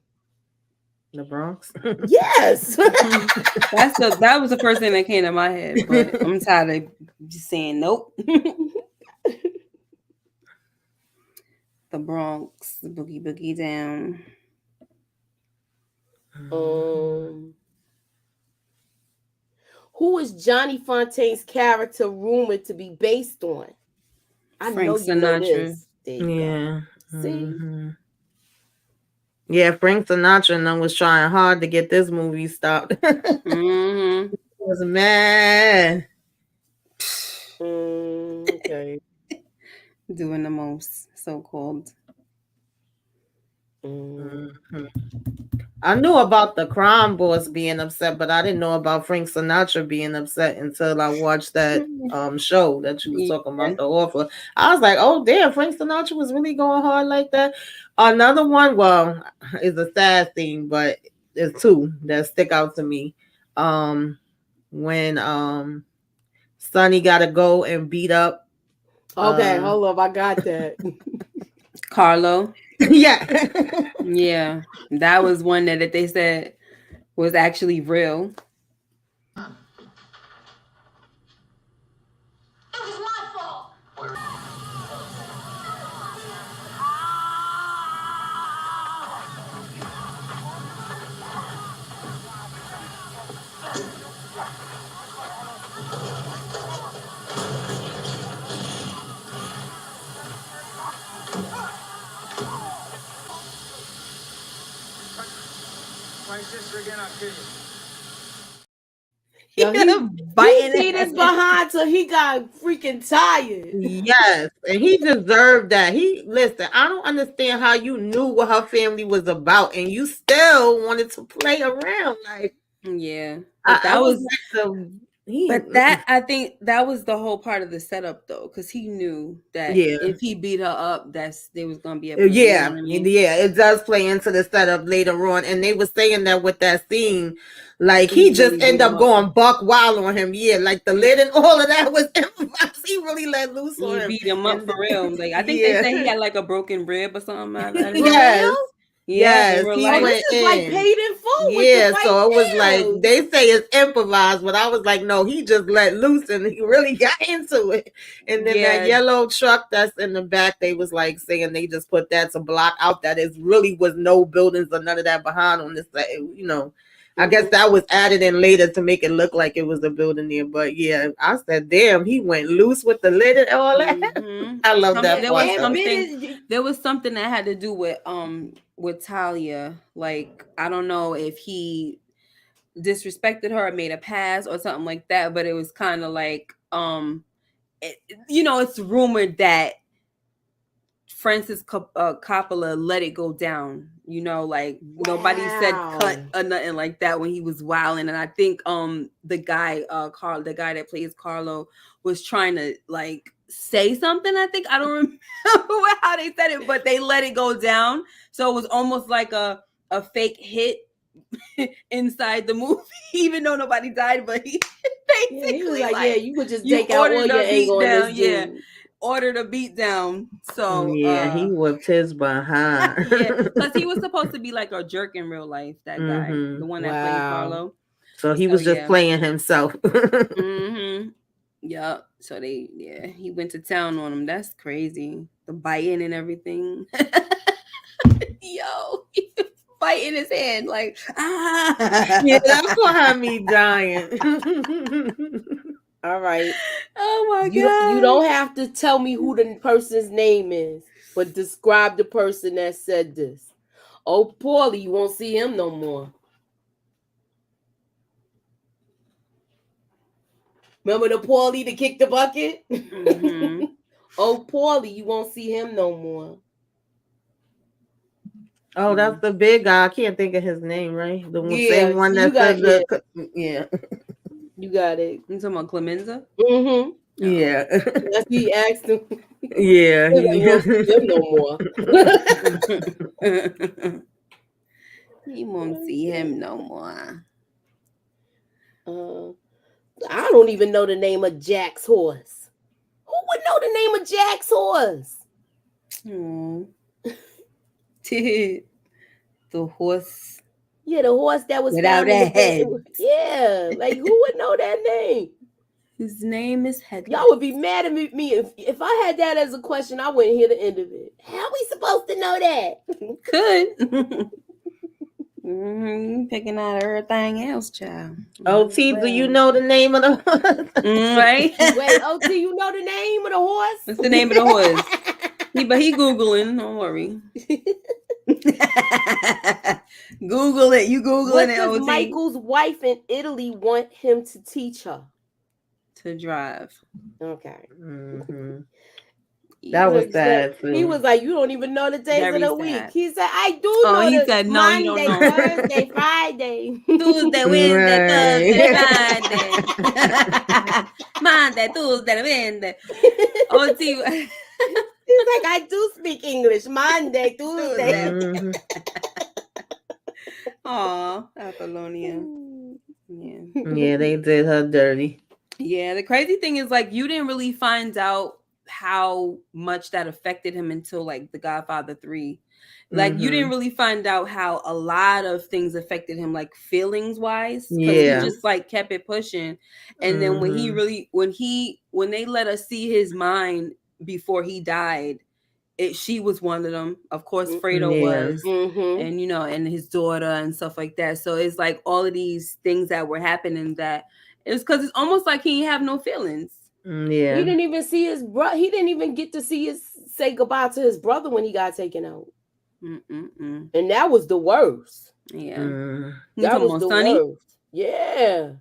The Bronx? Yes. That was the first thing that came to my head, but I'm tired of just saying nope. The Bronx, boogie down. Who is Johnny Fontaine's character rumored to be based on? I Frank know Sinatra. You know this. Yeah. See? Yeah, Frank Sinatra and them was trying hard to get this movie stopped. He was mad. Okay. Doing the most, so-called. I knew about the crime boss being upset, but I didn't know about Frank Sinatra being upset until I watched that show that you was talking about, The Offer. I was like, oh damn, Frank Sinatra was really going hard like that. Another one, well, is a sad thing, but there's two that stick out to me. When Sonny got to go and beat up. Okay, hold up, I got that. Carlo. Yeah. Yeah. That was one that they said was actually real. It was my fault. My sister again, I'll kill you. Yo, he beat his behind till he got freaking tired. Yes, and he deserved that. Listen, I don't understand how you knew what her family was about and you still wanted to play around. Like, yeah, that was like But that, I think that was the whole part of the setup, though, because he knew that if he beat her up, there was gonna be a yeah, you know what I mean? yeah. It does play into the setup later on, and they were saying that with that scene, like he just really ended beat up him going buck wild on him. Yeah, like the lid and all of that was improvised. He really let loose on He him. beat him up for real. Like I think they said he had like a broken rib or something. Yes. Yeah, in Yes, real he life. went This is in. like paid in full. Yeah, with the so it was down. like they say it's improvised, but I was like, no, he just let loose and he really got into it. And then that yellow truck that's in the back, they was like saying they just put that to block out that it really was no buildings or none of that behind on this side. You know, I guess that was added in later to make it look like it was a building there. But yeah, I said, damn, he went loose with the lid and all that. I love that part. There was something that had to do with Talia. Like I don't know if he disrespected her or made a pass or something like that, but it was kind of like it's rumored that Francis Coppola let it go down. You know, like nobody said cut or nothing like that when he was wilding. And I think the guy that plays Carlo was trying to like say something. I think I don't remember how they said it, but they let it go down. So it was almost like a fake hit inside the movie, even though nobody died. But he basically he was like, you could just take out all your anger on this dude. Ordered a beat down. So he whipped his behind. because he was supposed to be like a jerk in real life. That guy, the one that played Carlo. So he was just playing himself. Yeah. So he went to town on him. That's crazy. The biting and everything. Yo, biting his hand like Yeah, that's what had me dying. All right. Oh my God. You don't have to tell me who the person's name is, but describe the person that said this. Oh, Paulie, you won't see him no more. Remember the Paulie that kicked the bucket? Mm-hmm. Oh, Paulie, you won't see him no more. Oh, that's the big guy. I can't think of his name, right? The same one that said the You got it. You talking about Clemenza? Mm-hmm. Yeah. That's he asked him. Yeah. He won't see him no more. He won't see him no more. I don't even know the name of Jack's horse. Who would know the name of Jack's horse? The horse. Yeah, the horse that was without a head. Yeah, like who would know that name? His name is Headless. Y'all would be mad at me if I had that as a question. I wouldn't hear the end of it. How are we supposed to know that? Could. Picking out everything else, child. OT, do you know the name of the horse? Right? Wait, OT, you know the name of the horse? What's the name of the horse? But he Googling, don't worry. Google it. You Googling what it, does OT? Michael's wife in Italy want him to teach her? To drive. Okay. Mm-hmm. That was sad too. He was like, you don't even know the days of the week. He said, I do know. He said, no, Monday, you don't know. Thursday, Friday. Tuesday, Wednesday, Thursday, Friday. Monday, Tuesday, Wednesday. OT. He's like, I do speak English. Monday, Tuesday. Mm-hmm. Aw, Apollonia. Yeah. Yeah, they did her dirty. Yeah, the crazy thing is, like, you didn't really find out how much that affected him until like The Godfather 3. Like you didn't really find out how a lot of things affected him, like feelings wise. Yeah. He just like kept it pushing. And then when they let us see his mind before he died, she was one of them. Of course, Fredo was, and and his daughter and stuff like that. So it's like all of these things that were happening that it's because it's almost like he didn't have no feelings. Yeah, he didn't even see his brother. He didn't even get to say goodbye to his brother when he got taken out. And that was the worst. Yeah, that was the worst. Yeah.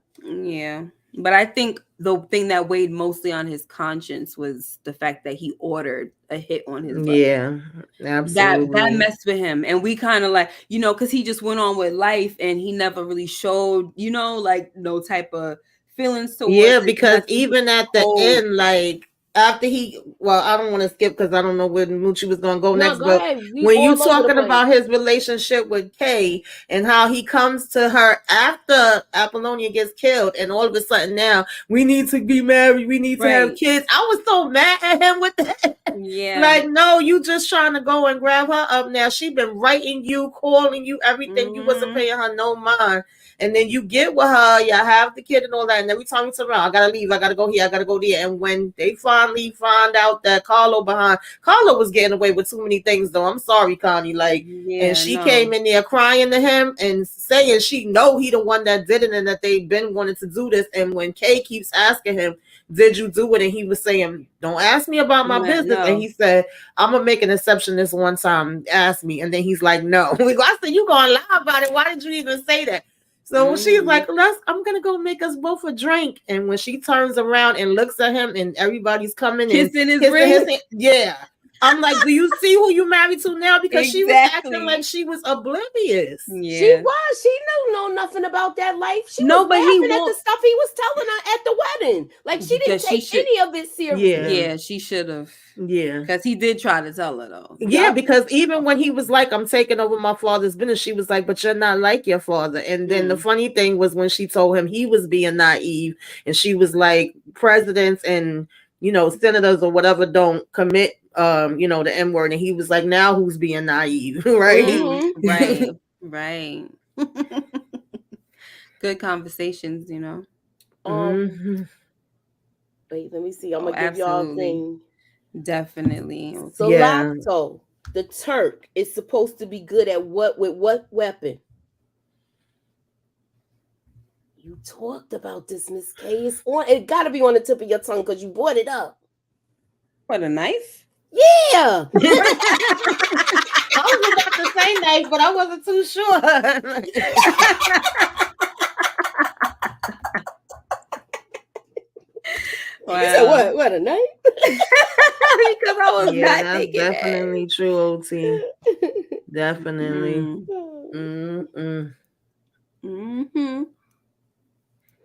But I think the thing that weighed mostly on his conscience was the fact that he ordered a hit on his brother. Yeah, absolutely. That messed with him, and we kind of like because he just went on with life, and he never really showed like no type of feelings towards Yeah, it. because even at the end, like after I don't want to skip because I don't know where Moochie was going to go next, go but ahead. We when you all over the talking place. about his relationship with Kay and how he comes to her after Apollonia gets killed, and all of a sudden now we need to be married, we need to have kids. I was so mad at him with that. Yeah. Like, no, you just trying to go and grab her up now. She been writing you, calling you, everything. You wasn't paying her no mind. And then you get with her, y'all have the kid and all that. And every time you turn around, I gotta leave, I gotta go here, I gotta go there. And when they finally find out that Carlo was getting away with too many things, though. I'm sorry, Connie. Like, and she came in there crying to him and saying she know he the one that did it and that they've been wanting to do this. And when Kay keeps asking him, did you do it? And he was saying, don't ask me about my business. And he said, I'm gonna make an exception this one time. Ask me. And then he's like, no. I said, you gonna lie about it? Why did you even say that? So she's like, I'm gonna go make us both a drink. And when she turns around and looks at him and everybody's coming kissing and his ring. Yeah. I'm like, do you see who you married to now? Because she was acting like she was oblivious. Yeah. She was. She knew nothing about that life. She was laughing at the stuff he was telling her at the wedding. Like, she didn't take any of it seriously. Yeah, she should have. Yeah. Because he did try to tell her, though. Yeah, because even when he was like, I'm taking over my father's business, she was like, but you're not like your father. And then the funny thing was when she told him he was being naive, and she was like, presidents and, senators or whatever don't commit the M word, and he was like, now who's being naive? Right? Right. Good conversations, Wait, let me see. I'm gonna give y'all a thing. Definitely. Salacto, the Turk, is supposed to be good at what weapon? You talked about this, Miss K. It gotta be on the tip of your tongue because you brought it up. What, a knife? Yeah. I was about to say knife, but I wasn't too sure. Wow. You said what a knife? Because I was not thinking definitely that. True, OT. Definitely.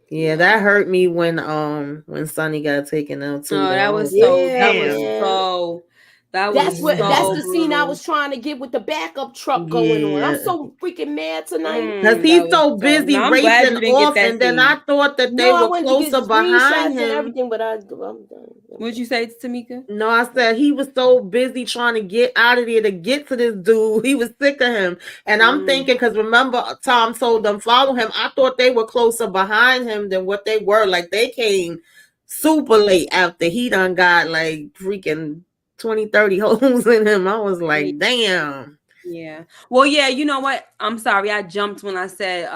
Yeah, that hurt me when Sonny got taken out too. Oh, that was that's the scene I was trying to get with the backup truck going on. I'm so freaking mad tonight. Because he's so busy racing off, and then I thought that they were closer behind him. And everything, but I'm done. What'd you say, Tamika? No, I said he was so busy trying to get out of there to get to this dude. He was sick of him. And I'm thinking, because remember, Tom told them follow him. I thought they were closer behind him than what they were. Like, they came super late after he done got like freaking 20-30 holes in him. I was like, damn. Yeah. Well, yeah, you know what? I'm sorry. I jumped when I said,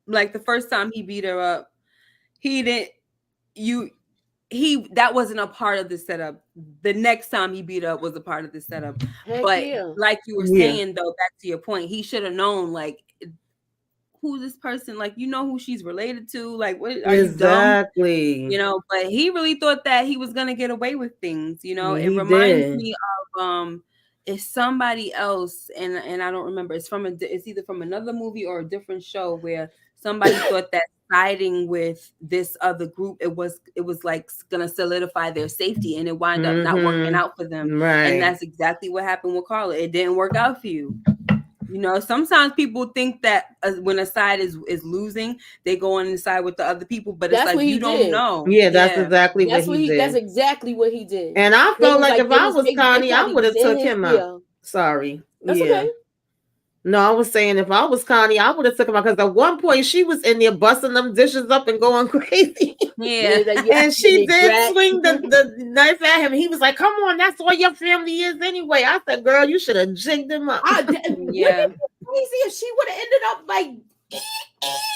like the first time he beat her up, that wasn't a part of the setup. The next time he beat her up was a part of the setup. Like you were saying, though, back to your point, he should have known, like, who's this person? Like, who she's related to? Like, what are exactly? You dumb? But he really thought that he was gonna get away with things. It reminds me of it's somebody else, and I don't remember. It's either from another movie or a different show where somebody thought that siding with this other group, it was like gonna solidify their safety, and it wound up not working out for them. Right. And that's exactly what happened with Carla. It didn't work out for you. Sometimes people think that when a side is losing, they go on and side with the other people, but it's like you don't know. Yeah, that's exactly what he did. That's exactly what he did. And I felt like if I was Connie, I would have took him out. Sorry. That's okay. No, I was saying if I was Connie, I would have took him out because at one point she was in there busting them dishes up and going crazy. Yeah. And she did swing the knife at him. He was like, come on, that's all your family is anyway. I said, girl, you should have jigged him up. Yeah. Crazy if she would have ended up like.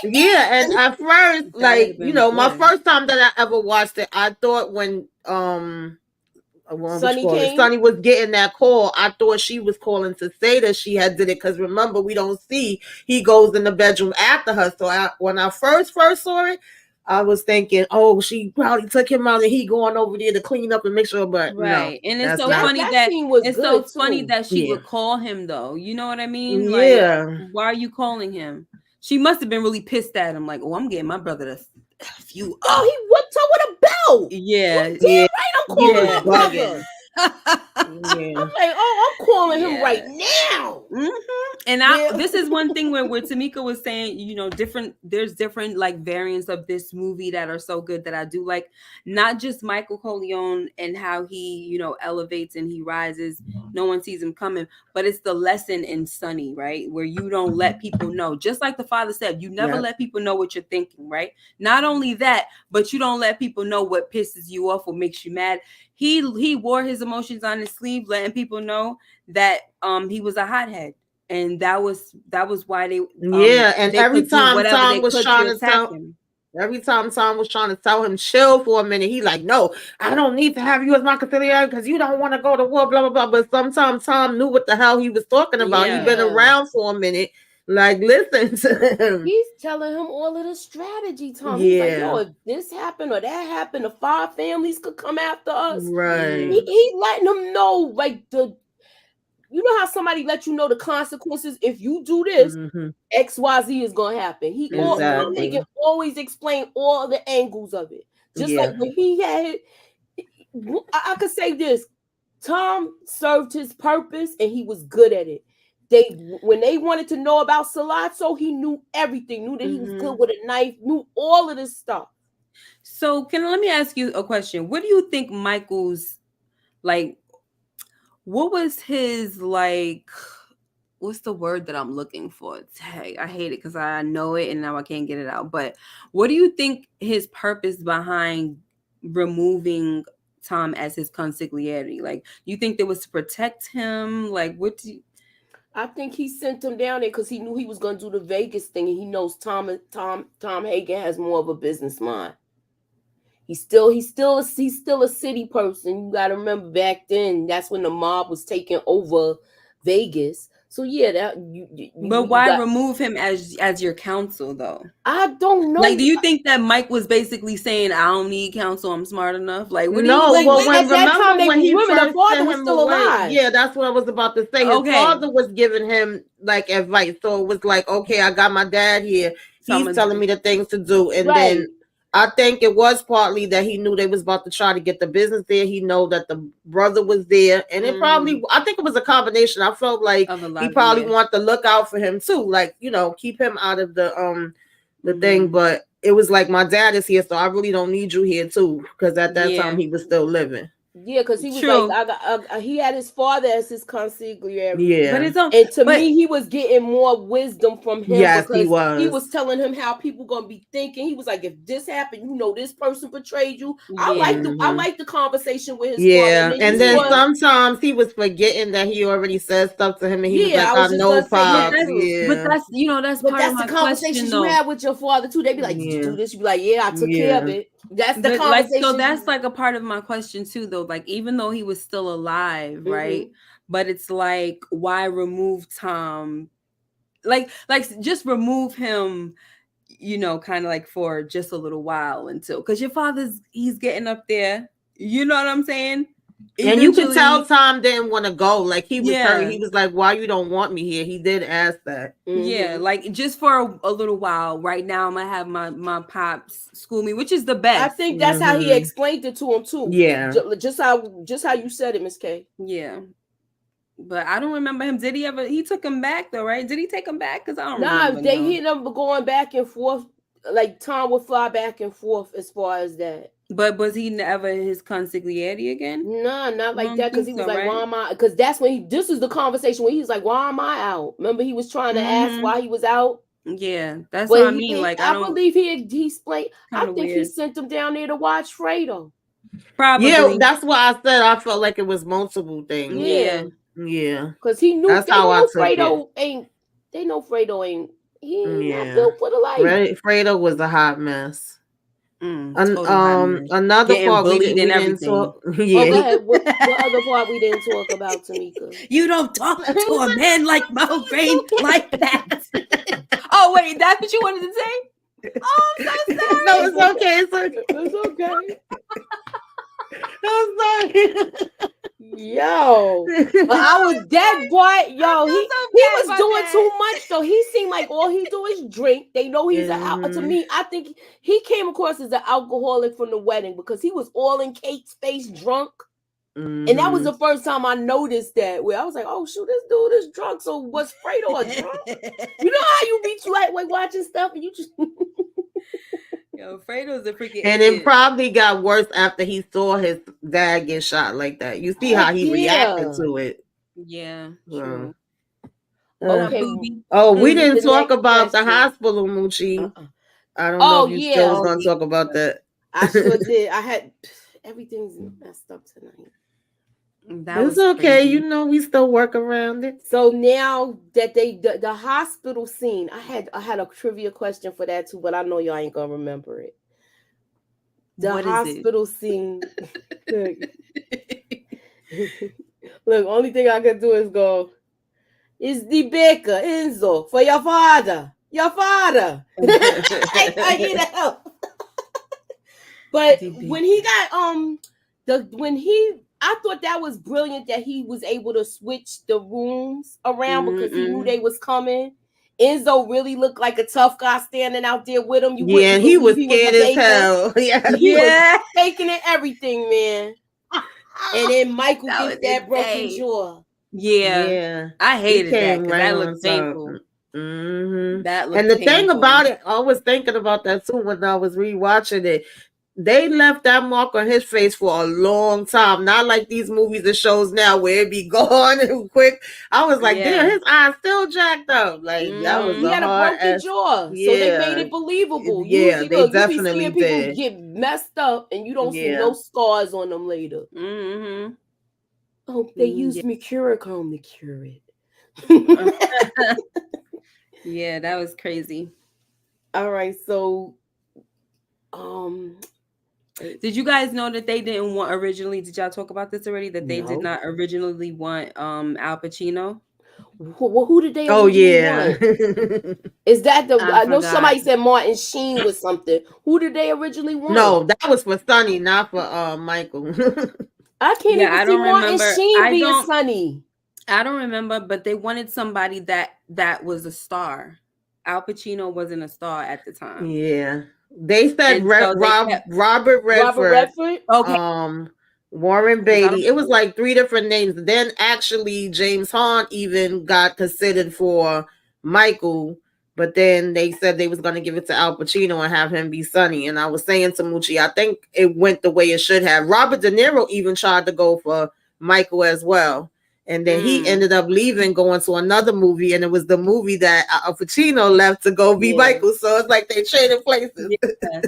Yeah, and at first, like, my first time that I ever watched it, I thought when Sonny was getting that call, I thought she was calling to say that she had did it, because remember, we don't see he goes in the bedroom after her. So when I first saw it, I was thinking, oh, she probably took him out and he going over there to clean up and make sure, but right. No, and it's so funny that she would call him, though. You know what I mean? Yeah. Like, why are you calling him? She must have been really pissed at him, like, oh, I'm getting my brother F you Oh, he whipped her with a belt. Yeah. Damn right, I'm calling Yeah, my brother. Yeah. I'm like, oh, I'm calling him Yeah. right now. And Yeah. this is one thing where Tamika was saying, there's different like variants of this movie that are so good that I do like. Not just Michael Corleone and how he, elevates and he rises. No one sees him coming, but it's the lesson in Sonny, right? Where you don't let people know. Just like the father said, you never let people know what you're thinking, right? Not only that, but you don't let people know what pisses you off or makes you mad. He wore his emotions on his sleeve, letting people know that he was a hothead. And that was why they and they every could do time whatever Tom they was could trying to to attack tell him. every time Tom was trying to tell him chill for a minute, he like, no, I don't need to have you as my conciliary because you don't want to go to war, blah blah blah. But sometimes Tom knew what the hell he was talking about. Yeah. He'd been around for a minute. Like, listen to him. He's telling him all of the strategy, Tom. Yeah. He's like, yo, if this happened or that happened, the 5 families could come after us. Right. He letting them know, like, you know how somebody let you know the consequences if you do this, XYZ is gonna happen. Tom Hagen always explain all the angles of it. Just like when he had I could say this. Tom served his purpose and he was good at it. When they wanted to know about Salazzo, he knew everything, knew that he was good with a knife, knew all of this stuff. So let me ask you a question. What do you think Michael's, like, what was his, like, what's the word that I'm looking for? Dang, I hate it because I know it and now I can't get it out. But what do you think his purpose behind removing Tom as his consigliere? Like, you think it was to protect him? Like, what do you... I think he sent him down there because he knew he was going to do the Vegas thing, and he knows Tom Hagen has more of a business mind. He's still a city person. You got to remember back then, that's when the mob was taking over Vegas. So yeah, But why remove him as your counsel though? I don't know. Like, do you think that Mike was basically saying, "I don't need counsel. I'm smart enough"? Like, what no, do you, like, at that time, when he remember first the father sent was him still away, alive. yeah, that's what I was about to say. His father was giving him like advice, so it was like, okay, I got my dad here. He's telling me the things to do, and then I think it was partly that he knew they was about to try to get the business there. He know that the brother was there, and it probably, I think it was a combination. I felt like he probably wanted to look out for him too, like, keep him out of the thing. But it was like, my dad is here, so I really don't need you here too, because at that time he was still living. Yeah, because he was like, he had his father as his consigliere. Yeah, and to me, he was getting more wisdom from him. Yes, because he was telling him how people gonna be thinking. He was like, if this happened, this person betrayed you. I like the conversation with his father. And then sometimes he was forgetting that he already said stuff to him, and he was like, I know, Pop. But that's part of my the conversations you had with your father too. They'd be like, did you do this? You be like, yeah, I took care of it. That's the conversation. So that's like a part of my question too, though. Like, even though he was still alive, right? But it's like, why remove Tom? Like just remove him, kind of like for just a little while until, because your he's getting up there. You know what I'm saying? And you could tell Tom didn't want to go. Like, he was hurt. He was like, why you don't want me here? He did ask that. Yeah, like, just for a little while. Right now, I'm going to have my pops school me, which is the best. I think that's how he explained it to him, too. Yeah. Just how you said it, Miss K. Yeah. But I don't remember him. Did he took him back, though, right? Did he take him back? Because I don't remember. Nah, they hit him going back and forth. Like, Tom would fly back and forth as far as that. But was he never his consigliere again? No, not like that. Because he was like, why am I? Because that's when this is the conversation where he's like, why am I out? Remember, he was trying to ask why he was out. Yeah, that's what I mean. Like, I believe he explained. I think he sent him down there to watch Fredo. Probably. Yeah, that's what I said. I felt like it was multiple things. Yeah. Because he knew that's how I took Fredo ain't. They know Fredo ain't. He ain't not built for the life. Fredo was a hot mess. Another part we didn't talk. Yeah. What other part we didn't talk about, Tamika? You don't talk to a man like Mulgrave like that. Oh wait, that's what you wanted to say? Oh, I'm so sorry. No, it's okay. It's okay. I'm sorry. Yo, but I was that boy. Yo, he was about doing that. too much though. He seemed like all he do is drink. They know he's to me. I think he came across as an alcoholic from the wedding because he was all in Kate's face, drunk. And that was the first time I noticed that. Where I was like, "Oh shoot, this dude is drunk." So was Fredo a drunk? You know how you be like watching stuff and you just. Yo, Fredo's a freaking and idiot. it probably got worse after he saw his dad get shot like that. You see how he reacted to it. Yeah, true. Okay. Oh, we didn't talk about the hospital, Moochie. I don't know if you still was going to talk about that. I sure did. I had everything's messed up tonight. It's okay. Crazy. You know, we still work around it. So now that the hospital scene, I had a trivia question for that too, but I know y'all ain't gonna remember it. The hospital scene. Look, only thing I can do is go. Is the baker Enzo for your father? Your father. But when he got I thought that was brilliant that he was able to switch the rooms around because he knew they was coming. Enzo really looked like a tough guy standing out there with him. He was scared as hell. He was faking it, everything, man. And then Michael gets that broken jaw. Yeah. I hated that because that looked painful. That looked and the thing about it, I was thinking about that too when I was rewatching it. They left that mark on his face for a long time. Not like these movies and shows now where it be gone and quick. I was like, damn, his eyes still jacked up. Like that was he had a broken jaw, so they made it believable. Yeah, they definitely you be seeing people get messed up, and you don't see no scars on them later. Oh, they used Mercurochrome to cure it. Yeah, that was crazy. All right, so did you guys know that they didn't want originally? Did y'all talk about this already? That they did not originally want Al Pacino. Who did they? Want? Is that the? I know somebody said Martin Sheen was something. Who did they originally want? No, that was for Sonny, not for Michael. I can't even see Martin Sheen being Sonny. I don't remember, but they wanted somebody that was a star. Al Pacino wasn't a star at the time. Yeah. They said Robert Redford. Okay. Warren Beatty. It was like 3 different names. Then actually James Hahn even got considered for Michael, but then they said they was going to give it to Al Pacino and have him be Sonny. And I was saying to Moochie, I think it went the way it should have. Robert De Niro even tried to go for Michael as well. And then he ended up leaving, going to another movie, and it was the movie that Al Pacino left to go be Michael. So it's like they traded places. Yeah.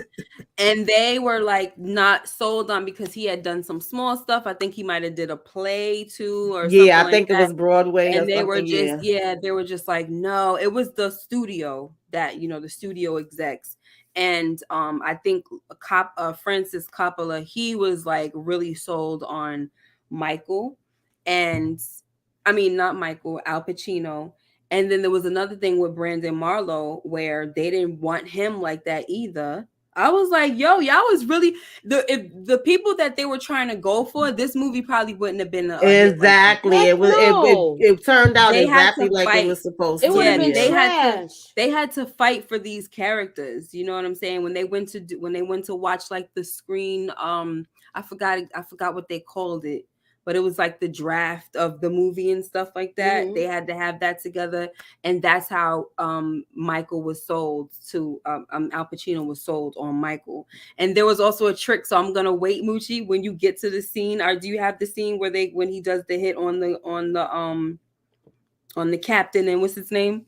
And they were like not sold on because he had done some small stuff. I think he might have did a play too, or something I think it was Broadway. And they were just they were just like, no, it was the studio that the studio execs. And I think Francis Coppola, he was like really sold on Michael. And I mean, not Michael, Al Pacino. And then there was another thing with Brandon Marlowe where they didn't want him like that either. I was like, yo, y'all was really the people that they were trying to go for. This movie probably wouldn't have been exactly. It was. It turned out exactly like it was supposed to. It would have been trash. They had to fight for these characters. You know what I'm saying? When they went to watch like the screen, I forgot what they called it. But it was like the draft of the movie and stuff like that. They had to have that together. And that's how Michael was sold to, Al Pacino was sold on Michael. And there was also a trick. So I'm going to wait, Moochie, when you get to the scene. Or do you have the scene where when he does the hit on the captain and what's his name?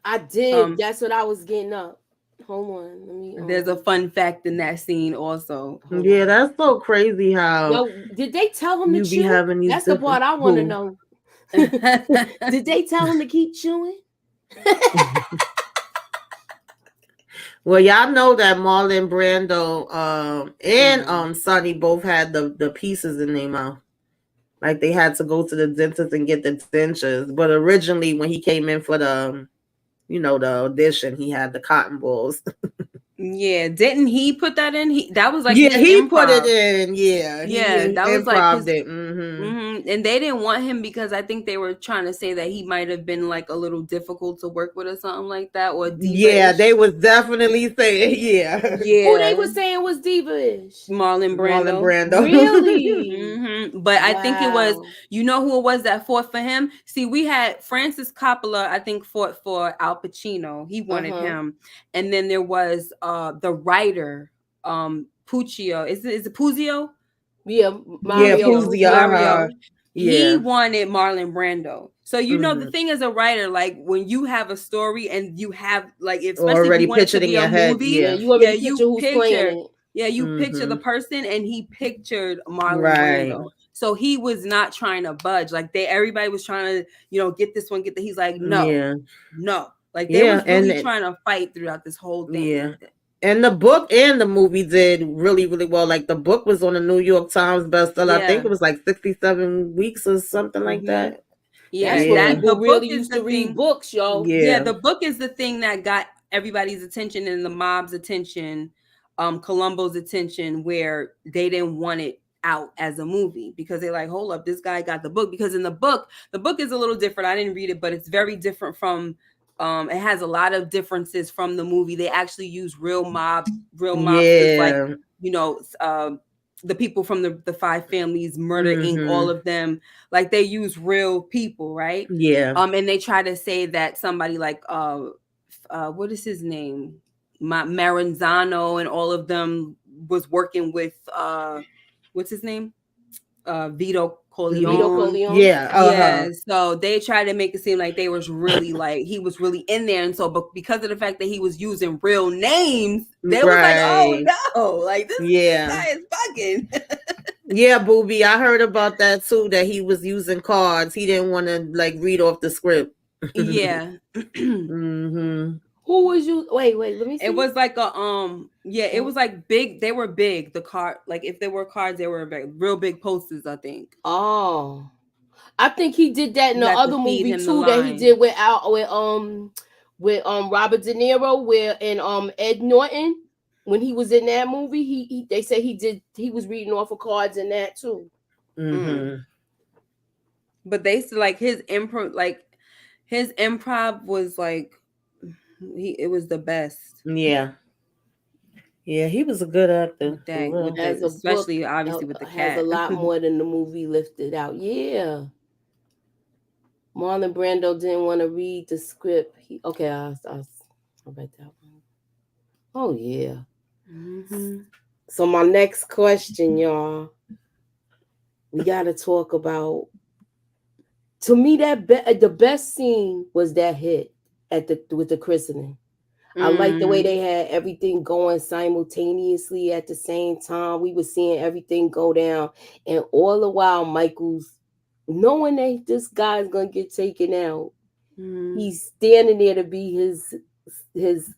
I did. That's what I was getting up. Hold on, let me. There's a fun fact in that scene also. Yeah, that's so crazy how. Yo, did they tell him to chew? That's the part I want to know. Did they tell him to keep chewing? Well, y'all know that Marlon Brando and Sonny both had the pieces in their mouth. Like they had to go to the dentist and get the dentures. But originally, when he came in for the the audition, he had the cotton balls. Yeah, didn't he put that in? That was like he put it in. Yeah, that was like And they didn't want him because I think they were trying to say that he might have been like a little difficult to work with or something like that, or diva-ish. Yeah, they was definitely saying, yeah. Yeah. Who they were saying was diva-ish? Marlon Brando. Marlon Brando. Really? But I think it was, Wow. you know who it was that fought for him? See, we had Francis Coppola, I think, fought for Al Pacino. He wanted him. And then there was the writer, Puccio. Is it Puccio? Yeah, Mario. Mario. He Yeah. wanted Marlon Brando. So you know the thing as a writer, like when you have a story and you have like, especially already if you want it to pictured in be a your head, movie, yeah. you already picture who's playing it. Yeah, you picture the person, and he pictured Marlon Right. Brando. So he was not trying to budge. Like everybody was trying to, get this one, get that. He's like, no, no. Like they was really trying to fight throughout this whole thing. Yeah. And the book and the movie did really, really well. Like the book was on the New York Times bestseller. I think it was like 67 weeks or something like that. Yeah, that's what people really used to read books, yo. Yeah, the book is the thing that got everybody's attention and the mob's attention, Columbo's attention, where they didn't want it out as a movie because they're like, hold up, this guy got the book. Because in the book is a little different. I didn't read it, but it's very different from it has a lot of differences from the movie. They actually use real mobsters, like the people from the Five Families, Murder Inc., all of them, like they use real people, right? Yeah. And they try to say that somebody like what is his name? Maranzano and all of them was working with what's his name? Vito Corleone. Yeah. So they tried to make it seem like they was really like he was really in there, and so but because of the fact that he was using real names, they was like, oh no, like this guy is bugging. Yeah, Booby, I heard about that too. That he was using cards. He didn't want to like read off the script. Yeah. Who was you? Wait, let me see. It was like a it was like big. They were big. The card, like if there were cards, they were real big posters, I think. Oh, I think he did that in the other movie too that he did with Robert De Niro, and Ed Norton. When he was in that movie, they said he was reading off of cards in that too. But they said like his improv was like it was the best. Yeah, he was a good actor. Especially obviously with the cat. Has a lot more than the movie lifted out. Yeah. Marlon Brando didn't want to read the script. I'll write that one. Oh yeah. So my next question, y'all, we got to talk about. To me, the best scene was that hit with the christening. I like the way they had everything going simultaneously at the same time. We were seeing everything go down, and all the while, Michael's knowing that this guy's gonna get taken out. He's standing there to be his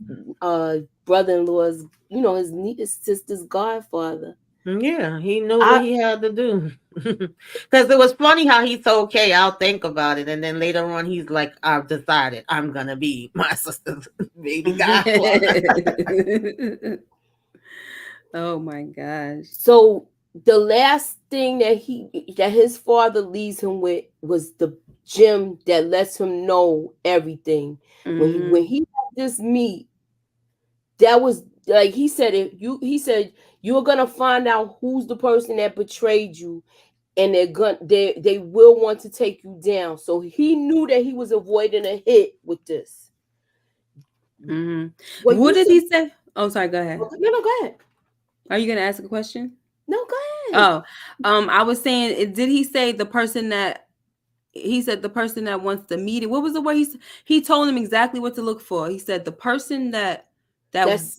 brother-in-law's, his sister's godfather. Yeah, he knew what he had to do. Because it was funny how he said, okay, I'll think about it. And then later on, he's like, I've decided I'm going to be my sister's baby godfather. Oh, my gosh. So the last thing that his father leaves him with was the gem that lets him know everything. When he had this meet, that was like he said, you're gonna find out who's the person that betrayed you, and they will want to take you down. So he knew that he was avoiding a hit with this. What did he say? Oh, sorry, go ahead. No, go ahead. Are you gonna ask a question? No, go ahead. Oh, I was saying, did he say the person that he said the person that wants to meet it? What was the word he told him exactly what to look for? He said the person that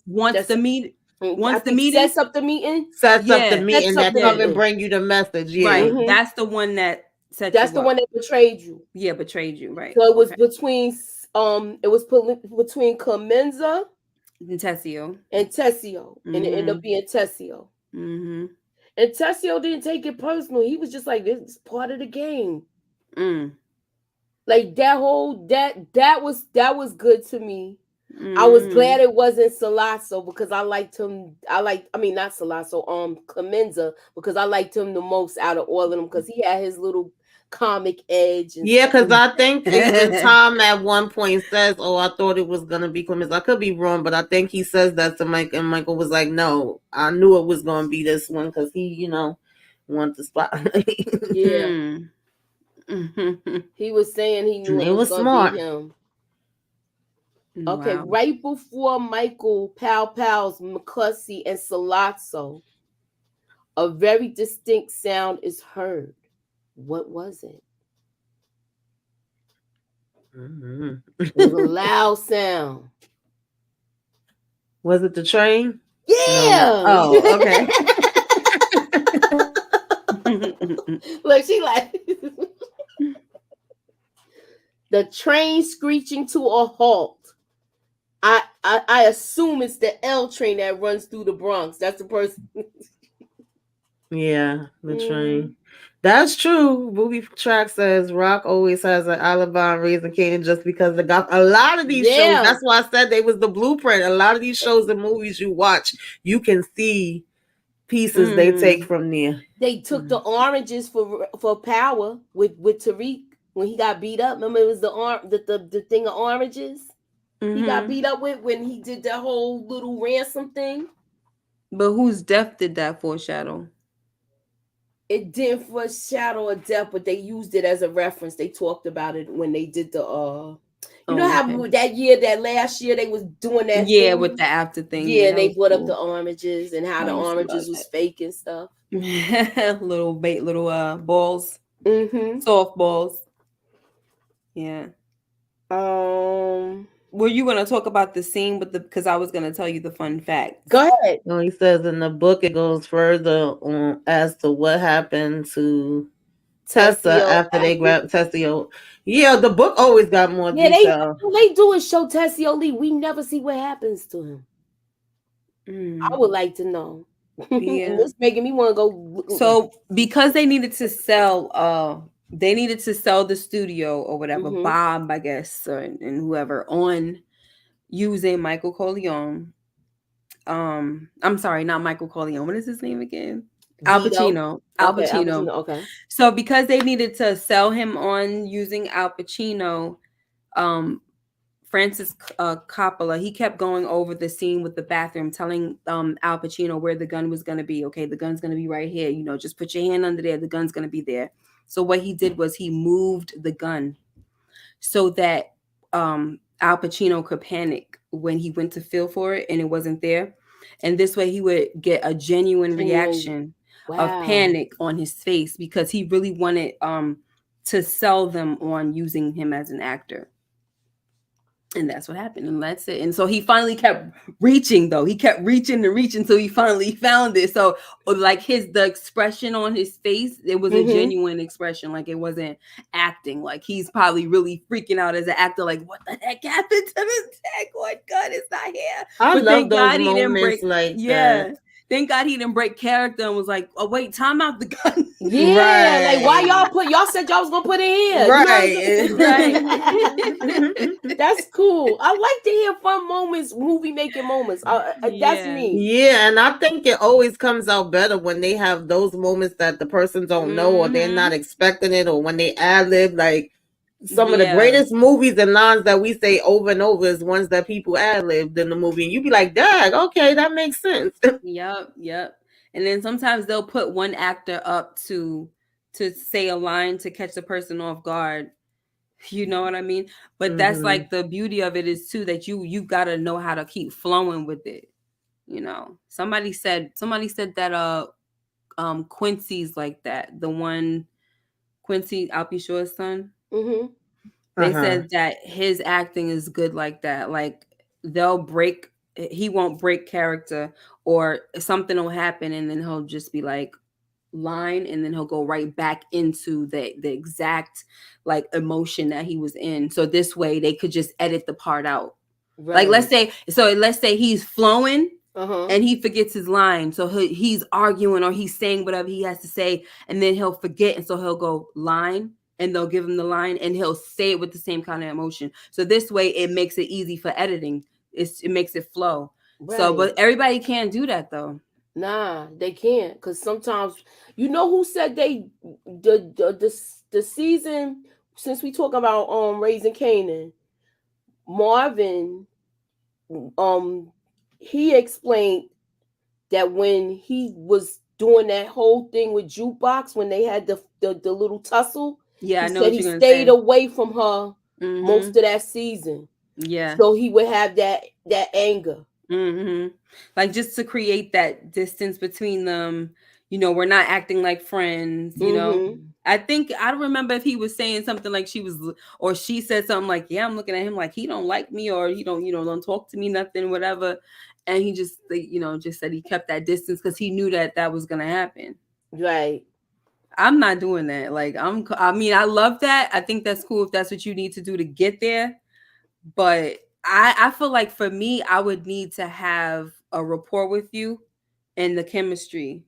wants to meet. Sets up the meeting. Sets up the meeting that come and bring you the message. Yeah. Right. That's the one that set That's the one that betrayed you. Yeah, betrayed you. Right. So it was between Clemenza and Tessio. And it ended up being Tessio. And Tessio didn't take it personal. He was just like, this is part of the game. Like that was good to me. I was glad it wasn't Salasso because I liked him. I mean, not Salasso, Clemenza, because I liked him the most out of all of them because he had his little comic edge. And yeah, because stuff. I think even Tom at one point says, "Oh, I thought it was gonna be Clemens." I could be wrong, but I think he says that to Mike, and Michael was like, "No, I knew it was gonna be this one because he, wanted the spotlight." Yeah, he was saying he knew And it was gonna smart. be him. Okay, right before Michael, Pals, McCluskey, and Salazzo, a very distinct sound is heard. What was it? It was a loud sound. Was it the train? Yeah. No. Oh, okay. Look, she like the train screeching to a halt. I assume it's the L train that runs through the Bronx. That's the person. Yeah, the train. That's true. Movie Track says Rock always has an alibi on Raising Kanan just because they got a lot of these shows. That's why I said they was the blueprint. A lot of these shows and movies you watch, you can see pieces they take from there. They took the oranges for power with Tariq when he got beat up. Remember, it was the thing of oranges he got beat up with when he did that whole little ransom thing. But whose death did that foreshadow? It didn't foreshadow a death, but they used it as a reference. They talked about it when they did the you know how that last year they was doing that thing? With the after thing. Yeah, they brought up the oranges and how the oranges was fake and stuff. little balls. Soft balls. Yeah. Were you gonna talk about the scene because I was gonna tell you the fun fact. Go ahead. No, he says in the book it goes further on as to what happened to Tessa after they grabbed Tessio. Yeah, the book always got more detail. They do is show Tessio Lee. We never see what happens to him. I would like to know. Yeah. It's making me want to go. So because they needed to sell the studio or whatever, Bob, I guess, and whoever on using Michael Corleone. I'm sorry, not Michael Corleone. What is his name again? Al Pacino. Al Pacino. Okay. So because they needed to sell him on using Al Pacino, Francis Coppola, he kept going over the scene with the bathroom, telling Al Pacino where the gun was going to be. Okay, the gun's going to be right here. Just put your hand under there. The gun's going to be there. So what he did was he moved the gun so that Al Pacino could panic when he went to feel for it and it wasn't there. And this way he would get a genuine reaction of panic on his face because he really wanted to sell them on using him as an actor. And that's what happened. And that's it. And so he finally kept reaching, though. He kept reaching and reaching until he finally found it. So like the expression on his face, it was a genuine expression. Like it wasn't acting. Like he's probably really freaking out as an actor. Like, what the heck happened to the tech? Oh, God, it's not here. I love those moments like that. Thank God he didn't break character and was like, oh, wait, time out the gun. Yeah, right. Like why y'all said y'all was gonna put it here. Right. Right. That's cool. I like to hear fun moments, movie making moments. That's me. Yeah, and I think it always comes out better when they have those moments that the person don't know or they're not expecting it, or when they ad-lib. Like some of the greatest movies and lines that we say over and over is ones that people ad-libbed in the movie. And you be like, dag, okay, that makes sense. Yep. And then sometimes they'll put one actor up to say a line to catch the person off guard. You know what I mean? But that's like the beauty of it is too that you gotta know how to keep flowing with it. Somebody said that Quincy's like that. The one Quincy Alpishore's son. They said that his acting is good like that. Like he won't break character, or something will happen and then he'll just be like line, and then he'll go right back into the exact like emotion that he was in. So this way they could just edit the part out. Right. Like let's say he's flowing and he forgets his line. So he's arguing or he's saying whatever he has to say, and then he'll forget, and so he'll go line, and they'll give him the line and he'll say it with the same kind of emotion. So this way it makes it easy for editing it makes it flow. Right. So, but everybody can't do that though. Nah, they can't, because sometimes, you know who said the season, since we talk about Raising Canaan, Marvin, he explained that when he was doing that whole thing with Jukebox, when they had the little tussle, Yeah, he I know said what he you're gonna stayed say. away from her Mhm. most of that season. Yeah. So he would have that anger. Like, just to create that distance between them. You know, we're not acting like friends. You know, I don't remember if he was saying something like or she said something like, "Yeah, I'm looking at him like he don't like me, or he don't talk to me, nothing, whatever." And he just, just said he kept that distance because he knew that was gonna happen. Right. I'm not doing that. Like, I love that. I think that's cool if that's what you need to do to get there. But I feel like for me, I would need to have a rapport with you and the chemistry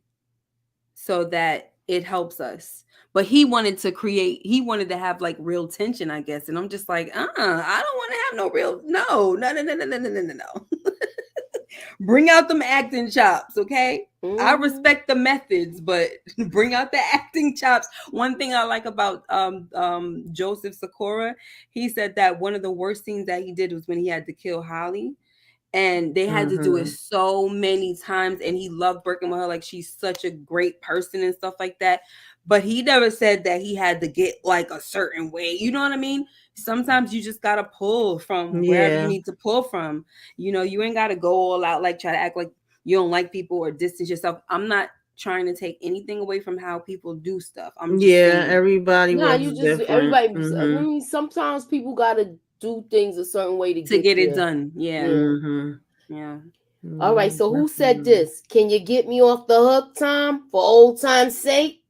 so that it helps us. But he wanted to have like real tension, I guess. And I'm just like, I don't want to have no real, no. Bring out them acting chops, okay? I respect the methods, but bring out the acting chops. One thing I like about Joseph Sikora, he said that one of the worst things that he did was when he had to kill Holly. And they had to do it so many times. And he loved working with her. Like, she's such a great person and stuff like that. But he never said that he had to get like a certain way. You know what I mean? Sometimes you just got to pull from wherever you need to pull from. You ain't got to go all out, like try to act like you don't like people or distance yourself. I'm not trying to take anything away from how people do stuff. I'm just saying. Everybody Nah, works you just different. everybody. I mean, sometimes people gotta do things a certain way to get it there. done. Yeah. All right. So who said this? Can you get me off the hook, Tom, for old time's sake?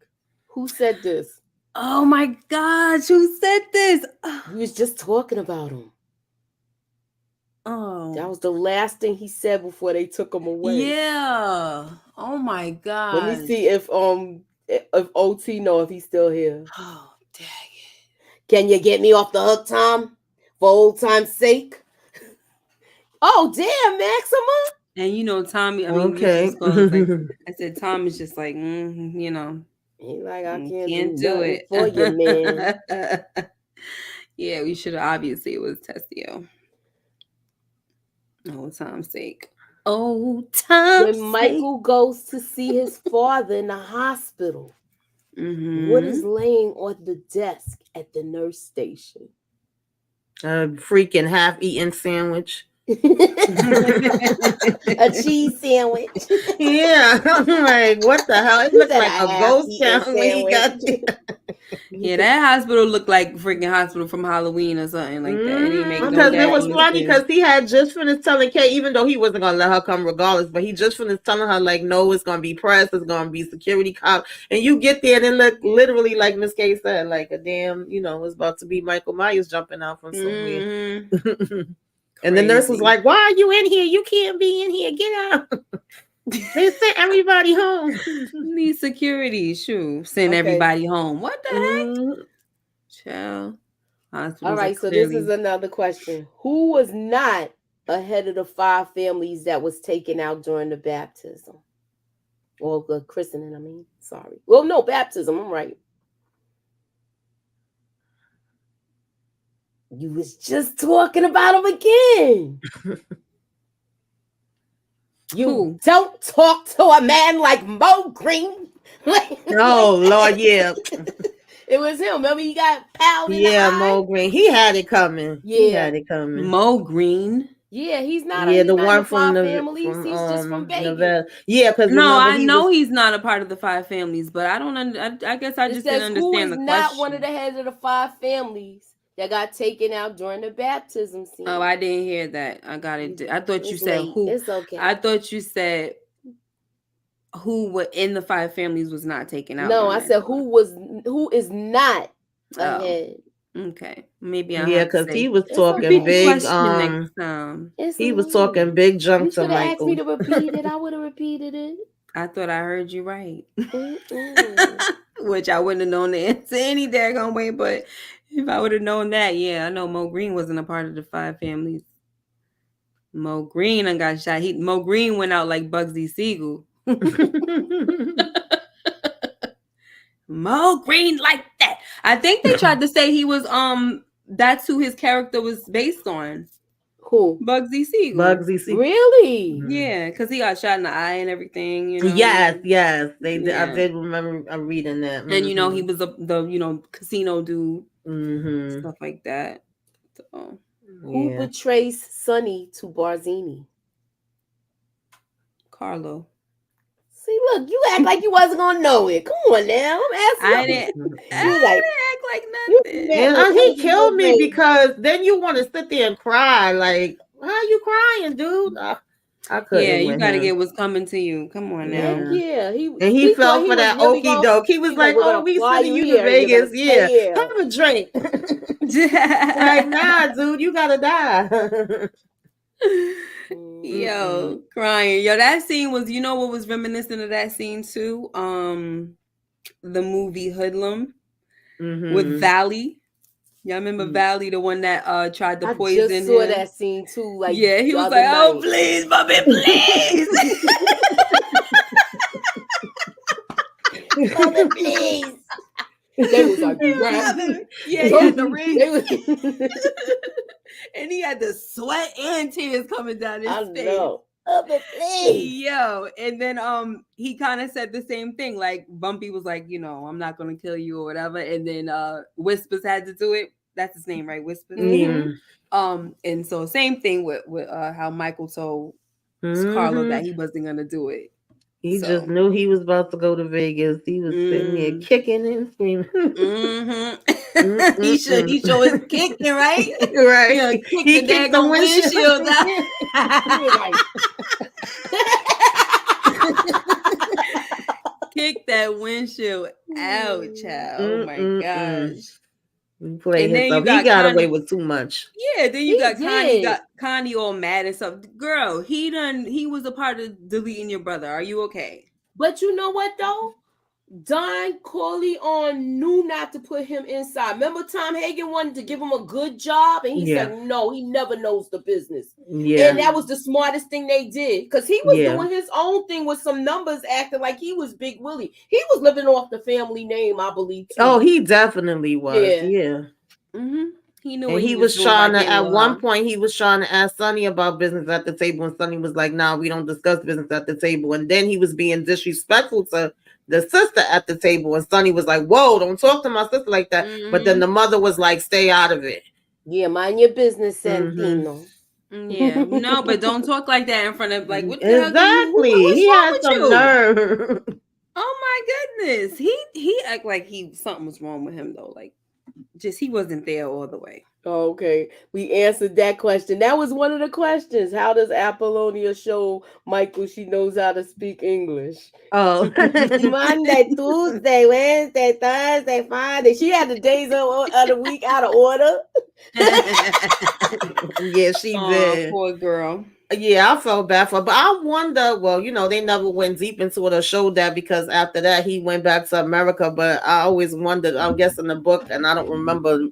Who said this? Oh my gosh, who said this? We was just talking about him. Oh, that was the last thing he said before they took him away. Yeah. Oh my god. Let me see if OT know if he's still here. Oh, dang it. Can you get me off the hook, Tom, for old time's sake? Oh damn, Maxima. And Tommy, I mean, okay. I said Tom is just like, He's like, I can't do it for you, man. Yeah, we should have, obviously it was Testio. Old time's sake. Old time's When Michael goes to see his father in the hospital, what is laying on the desk at the nurse station? A freaking half-eaten sandwich. A cheese sandwich. Yeah, I'm like, what the hell? It looks like a ghost town when he got there. Yeah, that hospital looked like freaking hospital from Halloween or something like that. It didn't make no Because it was funny because he had just finished telling Kay, even though he wasn't gonna let her come regardless, but he just finished telling her like, no, it's gonna be press, it's gonna be security cop, and you get there and it looked literally like Miss Kay said, like a damn, it's about to be Michael Myers jumping out from somewhere. And the nurse was like, why are you in here? You can't be in here. Get out. They sent everybody home. Need security. Send everybody home. What the heck? Child. All right, so this is another question. Who was not ahead of the 5 families that was taken out during the baptism? Or the christening, I mean. Sorry. Well, no, baptism. I'm right. You was just talking about him again. You don't talk to a man like Mo Green. Oh, Lord, yeah. It was him. Remember, he got pal in the eye? Mo Green. He had it coming. Yeah. He had it coming. Mo Green. Yeah, he's not. Yeah, the one the from the families. He's just from Vegas. Nevada. Yeah, because I know he's not a part of the 5 families, but I don't. I guess I just didn't understand the question. Not one of the heads of the 5 families that got taken out during the baptism scene. Oh, I didn't hear that. I got it. I thought you said who. It's okay. I thought you said who were in the 5 families was not taken out. No, I said who is not ahead. Okay, maybe because he was talking big. He was talking big junk to Michael. You should have asked me to repeat it. I would have repeated it. I thought I heard you right, which I wouldn't have known the answer any daggone way. But if I would have known that, yeah, I know Mo Green wasn't a part of the 5 families. Mo Green and got shot. Mo Green went out like Bugsy Siegel. Mo Green like that. I think they tried to say he was that's who his character was based on. Who? Bugsy Siegel. Bugsy Siegel. Really? Yeah, because he got shot in the eye and everything. You know. Yes. I Yeah. did remember reading that. And you know he was the casino dude, stuff like that. So, who betrays Sonny to Barzini? Carlo. See, look, you act like you wasn't gonna know it. Come on now, I'm asking. I didn't act like nothing. And he killed me because then you want to sit there and cry. Like, why are you crying, dude? I couldn't. Yeah, you gotta get what's coming to you. Come on now. Yeah, he fell for that really okie doke. He was like, "Oh, we sending you to Vegas. Yeah, have a drink." Like, nah, dude, you gotta die. Yo, crying. Yo, that scene was, you know what was reminiscent of that scene too? The movie Hoodlum with Valley. Y'all remember Valley, the one that tried to poison him? I just saw that scene too. Like, yeah, he was like, "Oh, please, Bobby, please." Mother, please. They was like, yeah, he had the ring. And he had the sweat and tears coming down his face. Know. Mother, please. Yo, and then he kind of said the same thing. Like Bumpy was like, you know, I'm not gonna kill you or whatever. And then Whispers had to do it. That's his name, right? Whispers. Mm-hmm. And so same thing with how Michael told Carlo that he wasn't gonna do it. He just knew he was about to go to Vegas. He was sitting there kicking and screaming. He sure is kicking, right? Right. He kicked the windshield out. Kick that windshield out, child. Oh my gosh. And then he got away with too much. Yeah, then you got Connie all mad and stuff. Girl, he was a part of deleting your brother. Are you okay? But you know what though? Don Corleone knew not to put him inside. Remember Tom Hagen wanted to give him a good job and he said no, he never knows the business. Yeah. And that was the smartest thing they did because he was doing his own thing with some numbers, acting like he was Big Willie. He was living off the family name, I believe, too. Oh, he definitely was. Yeah. Mm-hmm. He knew. And he was trying to, at one point, he was trying to ask Sonny about business at the table, and Sonny was like, "Nah, we don't discuss business at the table." And then he was being disrespectful to the sister at the table, and Sonny was like, "Whoa, don't talk to my sister like that." But then the mother was like, "Stay out of it." Yeah, mind your business, Santino. Yeah, no, but don't talk like that in front of what the exactly. hell what's he wrong had with some you? nerve. Oh my goodness, he act like something was wrong with him though, like just he wasn't there all the way. Okay, we answered that question. That was one of the questions. How does Apollonia show Michael she knows how to speak English? Oh, Monday, Tuesday, Wednesday, Thursday, Friday. She had the days of the week out of order. Yeah, she did. Poor girl. Yeah, I felt bad for her. But I wonder, well, you know, they never went deep into it or showed that because after that he went back to America. But I always wondered, I guess in the book, and I don't remember,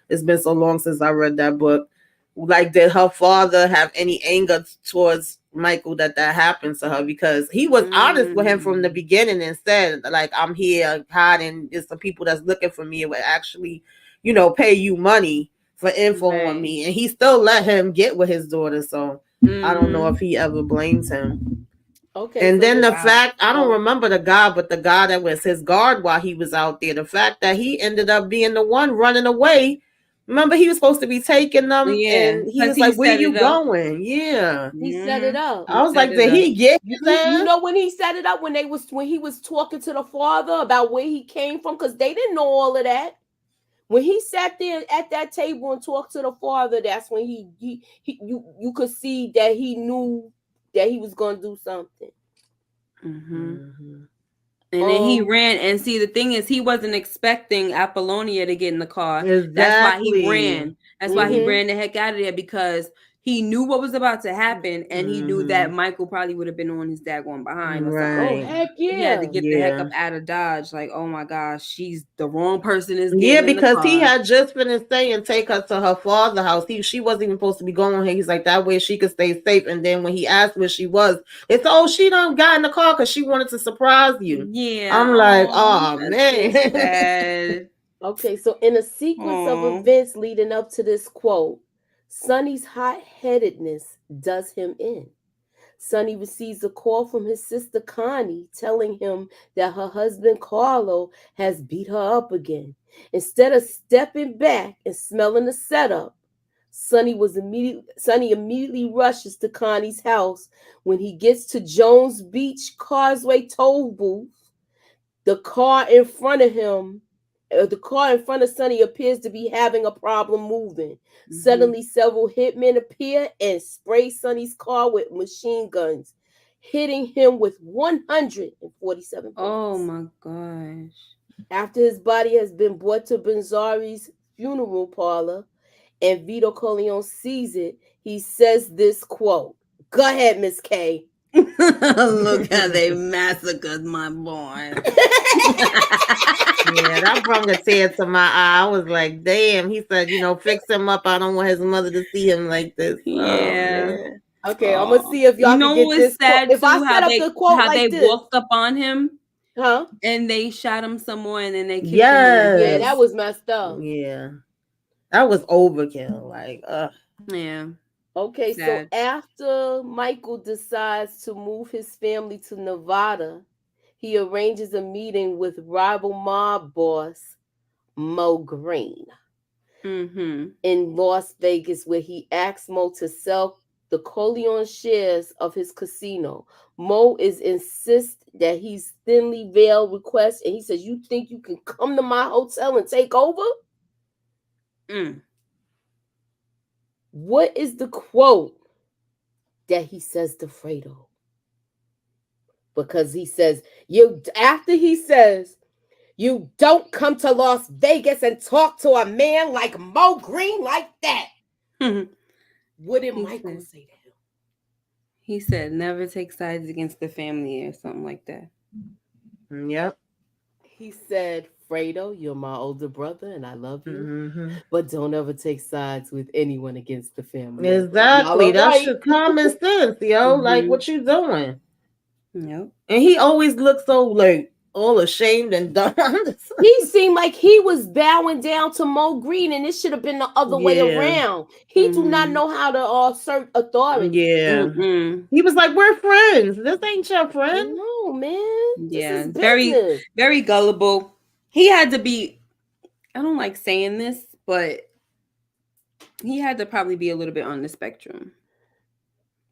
it's been so long since I read that book, like did her father have any anger towards Michael that happened to her? Because he was honest with him from the beginning and said, like, I'm here hiding, it's the people that's looking for me, it would actually, you know, pay you money for info on me. And he still let him get with his daughter. So I don't know if he ever blames him. Okay. And so then the fact, I don't remember the guy, but the guy that was his guard while he was out there, the fact that he ended up being the one running away. Remember, he was supposed to be taking them, and he was like, "Where you going?" Yeah, he set it up. I was like, "Did he get you know when he set it up when he was talking to the father about where he came from because they didn't know all of that. When he sat there at that table and talked to the father, that's when you could see that he knew that he was going to do something. And then he ran, and see, the thing is, he wasn't expecting Apollonia to get in the car. Exactly. That's why he ran. That's why he ran the heck out of there, because he knew what was about to happen, and he knew that Michael probably would have been on his daggone behind or something. Oh, heck yeah. He had to get the heck up out of Dodge. Like, oh my gosh, she's the wrong person is getting Yeah, in the because car. he had just finished saying take her to her father's house. She wasn't even supposed to be going here. He's like, that way she could stay safe. And then when he asked where she was, it's, oh, she done got in the car because she wanted to surprise you. Yeah. I'm like, oh, man. Sad. Okay, so in a sequence of events leading up to this quote, Sonny's hot-headedness does him in. Sonny receives a call from his sister Connie telling him that her husband Carlo has beat her up again. Instead of stepping back and smelling the setup, Sonny immediately rushes to Connie's house. When he gets to Jones Beach Causeway toll booth, the car in front of Sonny appears to be having a problem moving. Mm-hmm. Suddenly, several hitmen appear and spray Sonny's car with machine guns, hitting him with 147 bullets. Oh my gosh. After his body has been brought to Benzari's funeral parlor and Vito Corleone sees it, he says this quote. Go ahead, Miss K. Look how they massacred my boy. Yeah, that brought a tear to my eye. I was like, damn. He said, fix him up. I don't want his mother to see him like this. Yeah. Oh, okay, I'm gonna see if y'all can get this sad if I too, set up the quote how like they this. walked up on him, huh? And they shot him some more, and then they kicked him. Yeah, that was messed up. Yeah, that was overkill. Like, yeah. Okay, sad. So after Michael decides to move his family to Nevada, he arranges a meeting with rival mob boss Mo Green in Las Vegas, where he asks Mo to sell the Corleone shares of his casino. Mo insists that he's thinly veiled request, and he says, "You think you can come to my hotel and take over?" What is the quote that he says to Fredo? Because he says, you don't come to Las Vegas and talk to a man like Mo Green like that. What did Michael say to him? He said, never take sides against the family or something like that. Yep. He said, Fredo, you're my older brother and I love you, but don't ever take sides with anyone against the family. Exactly. That's right. Common sense, yo. Like, what you doing? Yep. And he always looked so like all ashamed and dumb. He seemed like he was bowing down to Mo Green, and it should have been the other way around. He do not know how to assert authority. Yeah. He was like, we're friends. This ain't your friend. No, man. Yeah. Very, very gullible. He had to be, I don't like saying this, but he had to probably be a little bit on the spectrum.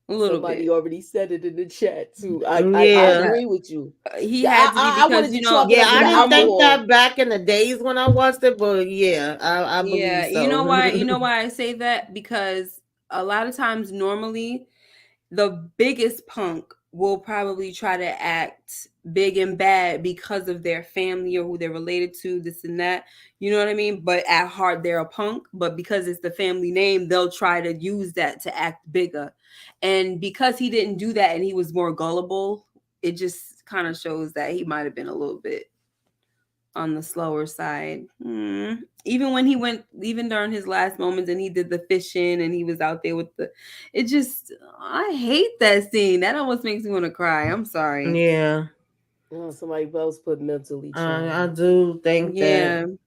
Somebody already said it in the chat too. I agree with you. He had to be because I didn't think that back in the days when I watched it, but I believe so. You know why? You know why I say that? Because a lot of times, normally, the biggest punk will probably try to act big and bad because of their family or who they're related to, this and that. You know what I mean? But at heart, they're a punk. But because it's the family name, they'll try to use that to act bigger. And because he didn't do that and he was more gullible, it just kind of shows that he might have been a little bit on the slower side. Even when he went, even during his last moments and he did the fishing and he was out there with I hate that scene. That almost makes me want to cry. I'm sorry. Yeah. Oh, somebody else put mentally challenged. I do think that.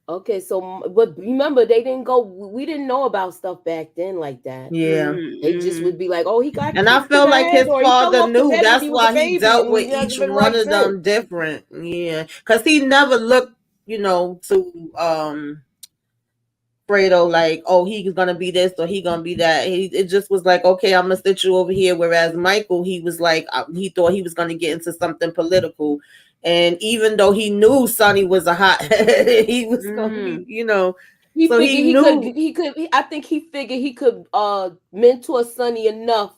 Okay, so but remember we didn't know about stuff back then like that. Yeah. They just would be like, oh, he got and I feel like his father knew that's why he dealt with each one of them different. Yeah. Because he never looked, to Fredo like, oh, he's gonna be this or he gonna be that. It just was like, okay, I'm gonna sit you over here. Whereas Michael, he was like, he thought he was gonna get into something political. And even though he knew Sonny was a hothead, he was gonna be, He figured he could. I think he figured he could mentor Sonny enough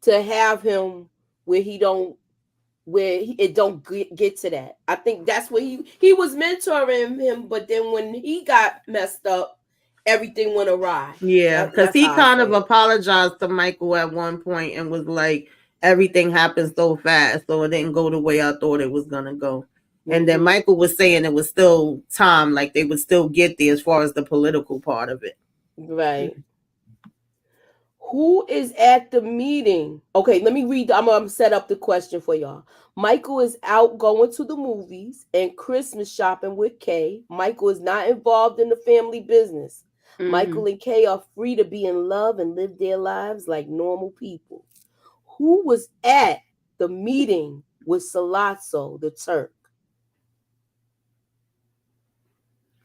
to have him where it don't get to that. I think that's what he was mentoring him. But then when he got messed up everything went awry. Yeah, because That's he how I kind say of it. apologized to Michael at one point and was like, everything happened so fast, so it didn't go the way I thought it was gonna go. And then Michael was saying it was still time, like they would still get there as far as the political part of it. Right. Who is at the meeting? Okay, let me read. I'm gonna set up the question for y'all. Michael is out going to the movies and Christmas shopping with Kay. Michael is not involved in the family business. Michael and Kay are free to be in love and live their lives like normal people. Who was at the meeting with Salazzo, the Turk?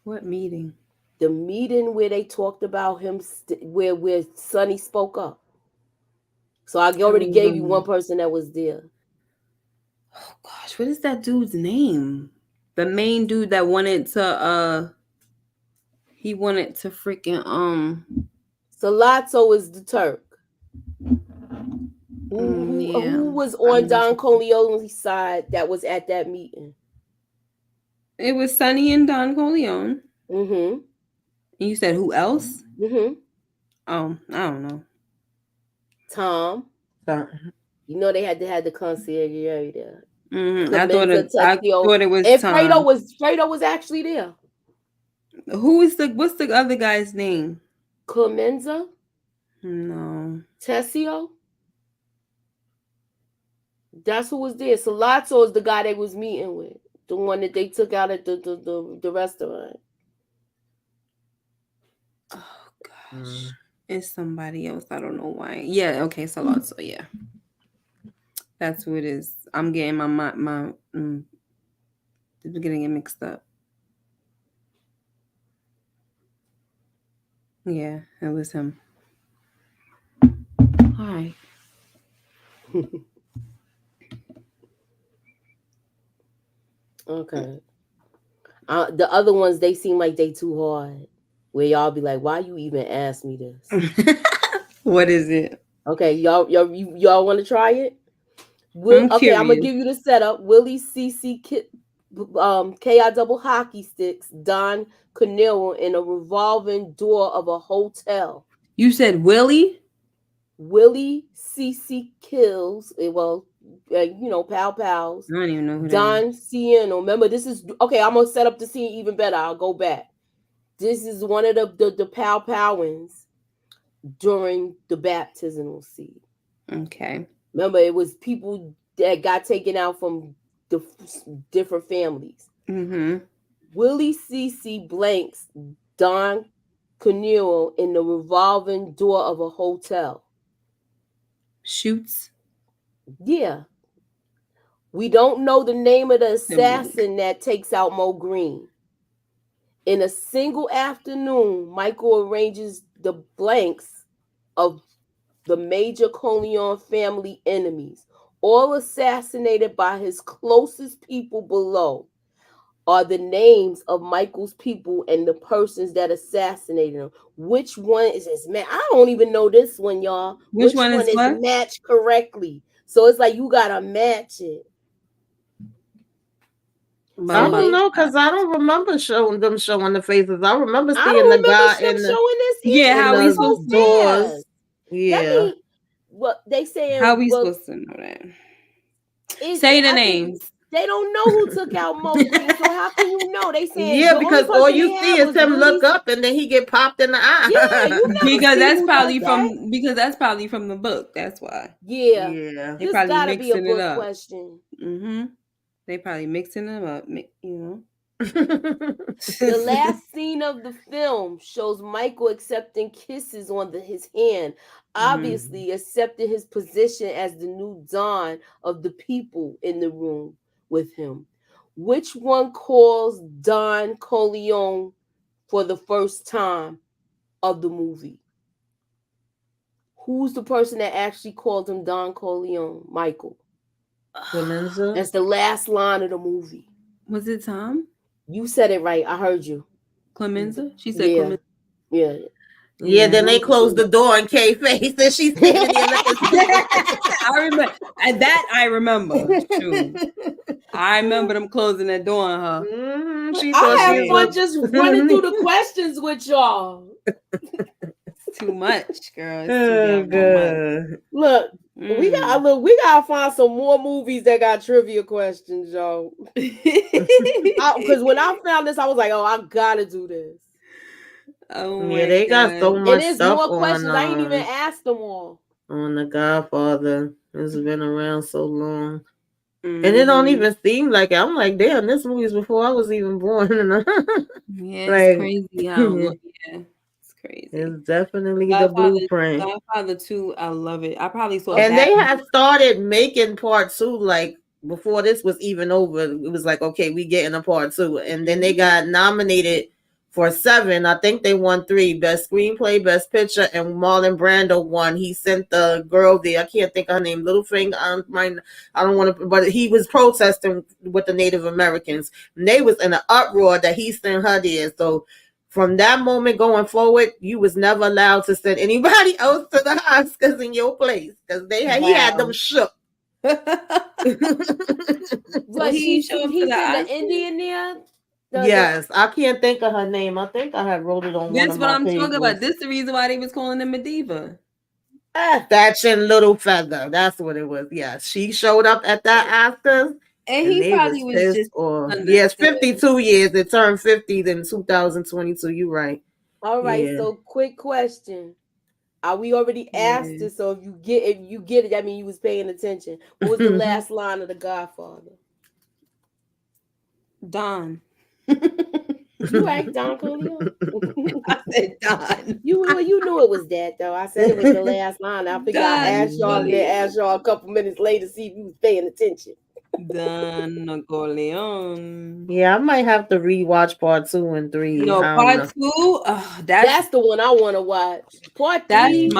What meeting? The meeting where they talked about him, where Sonny spoke up. So I already gave you one person that was there. Oh gosh, what is that dude's name? The main dude that wanted to he wanted to freaking Salazzo is the Turk. Who was on Don Corleone's side that was at that meeting? It was Sonny and Don Corleone. Mm-hmm. And you said who else? Mm-hmm. Oh, I don't know. Tom. You know they had to have the concierge there. Mm-hmm. I thought it was and Tom. Fredo was actually there. What's the other guy's name? Clemenza? No. Tessio? That's who was there. Salazzo is the guy they was meeting with. The one that they took out at the restaurant. Oh gosh. It's somebody else. I don't know why. Yeah, okay, Salazzo, yeah. That's who it is. I'm getting my getting it mixed up. Yeah, it was him. All right. Okay. The other ones, they seem like they too hard. Where y'all be like, why you even ask me this? What is it? Okay, y'all want to try it? I'm gonna give you the setup. Willie CC KI double hockey sticks, Don Cornell in a revolving door of a hotel. You said Willie? Willie CC kills. Well, Pal Pals. I don't even know who Don Ciano. Remember, this is okay. I'm gonna set up the scene even better. I'll go back. This is one of the Pal Palwins during the baptismal scene. Okay. Remember, it was people that got taken out from the different families. Mm-hmm. Willie CC blanks Don Corneo in the revolving door of a hotel. Shoots? Yeah. We don't know the name of the assassin that takes out Mo Green. In a single afternoon, Michael arranges the blanks of the major Corleone family enemies, all assassinated by his closest people below, are the names of Michael's people and the persons that assassinated him. Which one is his match? I don't even know this one, y'all. Which one is matched correctly? So it's like you gotta match it. I don't know because I don't remember showing the faces. I remember seeing the guy showing this. Yeah, how we supposed to? Yeah. What they saying? How we supposed to know that? Say the names. They don't know who took out Mo Green, so how can you know? They saying because all you see is him look up and then he get popped in the eye. Yeah, you never because that's probably from the book. That's why. Yeah. They this probably gotta be a book up. question. Mm-hmm. They probably mixing them up, The last scene of the film shows Michael accepting kisses on his hand, obviously accepting his position as the new Don of the people in the room with him. Which one calls Don Corleone for the first time of the movie? Who's the person that actually called him Don Corleone? Michael. Clemenza? That's the last line of the movie. Was it Tom? You said it right. I heard you. Clemenza? She said yeah. Clemenza. Yeah. Yeah, then they Me closed too. the door and Kay face and she's standing there looking stupid. I remember, and that I remember. True. I remember them closing that door on her. She I thought have she fun was just running through the questions with y'all. It's too much, girl. It's too Oh, damn much. good. Look, we gotta find some more movies that got trivia questions, y'all. Because when I found this, I was like, oh, I gotta do this. Oh Yeah, my they got so God. much And there's stuff more questions. I ain't even on asked them all. The Godfather. It's been around so long. And it don't even seem like it. I'm like, damn, this movie's before I was even born. Yeah, Like, it's crazy how yeah, it's crazy. it's definitely the Godfather, blueprint. Godfather 2, I love it. I probably saw And that. they had started making part 2 like before this was even over. It was like, okay, we getting a part 2. And then they got nominated for 7. I think they won 3: best screenplay, best picture, and Marlon Brando won. He sent the girl there. I can't think of her name. Littlefinger. I don't want to, but he was protesting with the Native Americans. And they was in an uproar that he sent her there. So from that moment going forward, you was never allowed to send anybody else to the Oscars in your place because he had them shook. So he showed up for the sent the Oscars? Indian there. Yes, I can't think of her name. I think I had wrote it on one This of what my I'm pages. talking about. This the reason why they was calling him a diva. Thatch and Little Feather. That's what it was. Yeah, she showed up at that Oscars. And he they probably was pissed just off. Yes, 52 years. It turned 50 in 2022. You're right. All right. Yeah. So, quick question: we already asked it? So if you get it, I mean you was paying attention. What was the last line of The Godfather? Don. You right, Don Corleone. I said Don. You knew it was that though. I said it was the last line. I figured I asked y'all and then asked y'all a couple minutes later to see if you was paying attention. Don Corleone. Yeah, I might have to rewatch part 2 and 3. No, part 2. That's the one I want to watch. Part 3.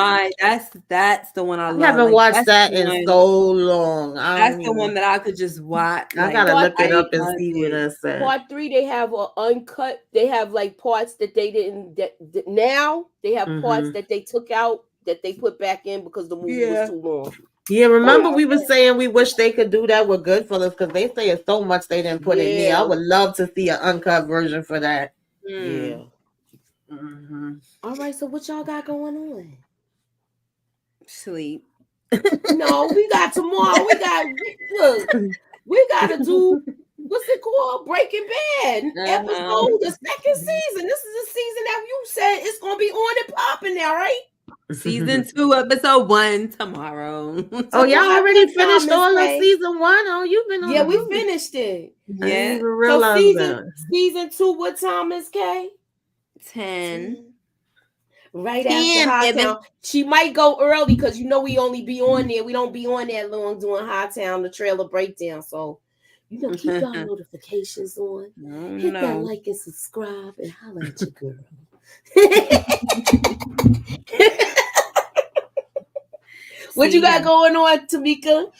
That's the one I love. I haven't watched that in so long. That's the one that I could just watch. I gotta look it up and see what it said. Part 3, they have an uncut. They have like parts that they didn't. Now they have parts that they took out that they put back in because the movie was too long. Yeah, remember we were saying we wish they could do that with Goodfellas because they say it's so much they didn't put in there. I would love to see an uncut version for that. Yeah. All right, so what y'all got going on? Sleep. No, we got tomorrow. We gotta do what's it called? Breaking Bad episode, the second season. This is a season that you said it's gonna be on and popping now, right? Season 2, episode 1 tomorrow. Oh, y'all already finished all of season 1? Oh, you've been on. Yeah, we finished it. Yeah. I didn't even realize that. Season 2, what time is Kay? 10. Right after Hightown. She might go early because we only be on there. We don't be on that long doing Hightown, the trailer breakdown. So, keep y'all notifications on. Hit that like and subscribe and holla at your girl. What you got going on, Tamika?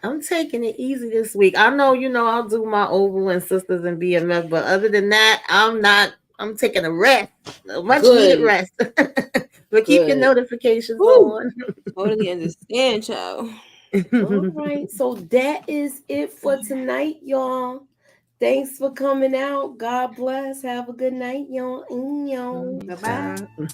I'm taking it easy this week. I know, I'll do my Oval and Sisters and BMF, but other than that, I'm taking a rest, a much needed rest. But keep your notifications on. Totally understand, child. All right, so that is it for tonight, y'all. Thanks for coming out. God bless. Have a good night, y'all. Bye-bye.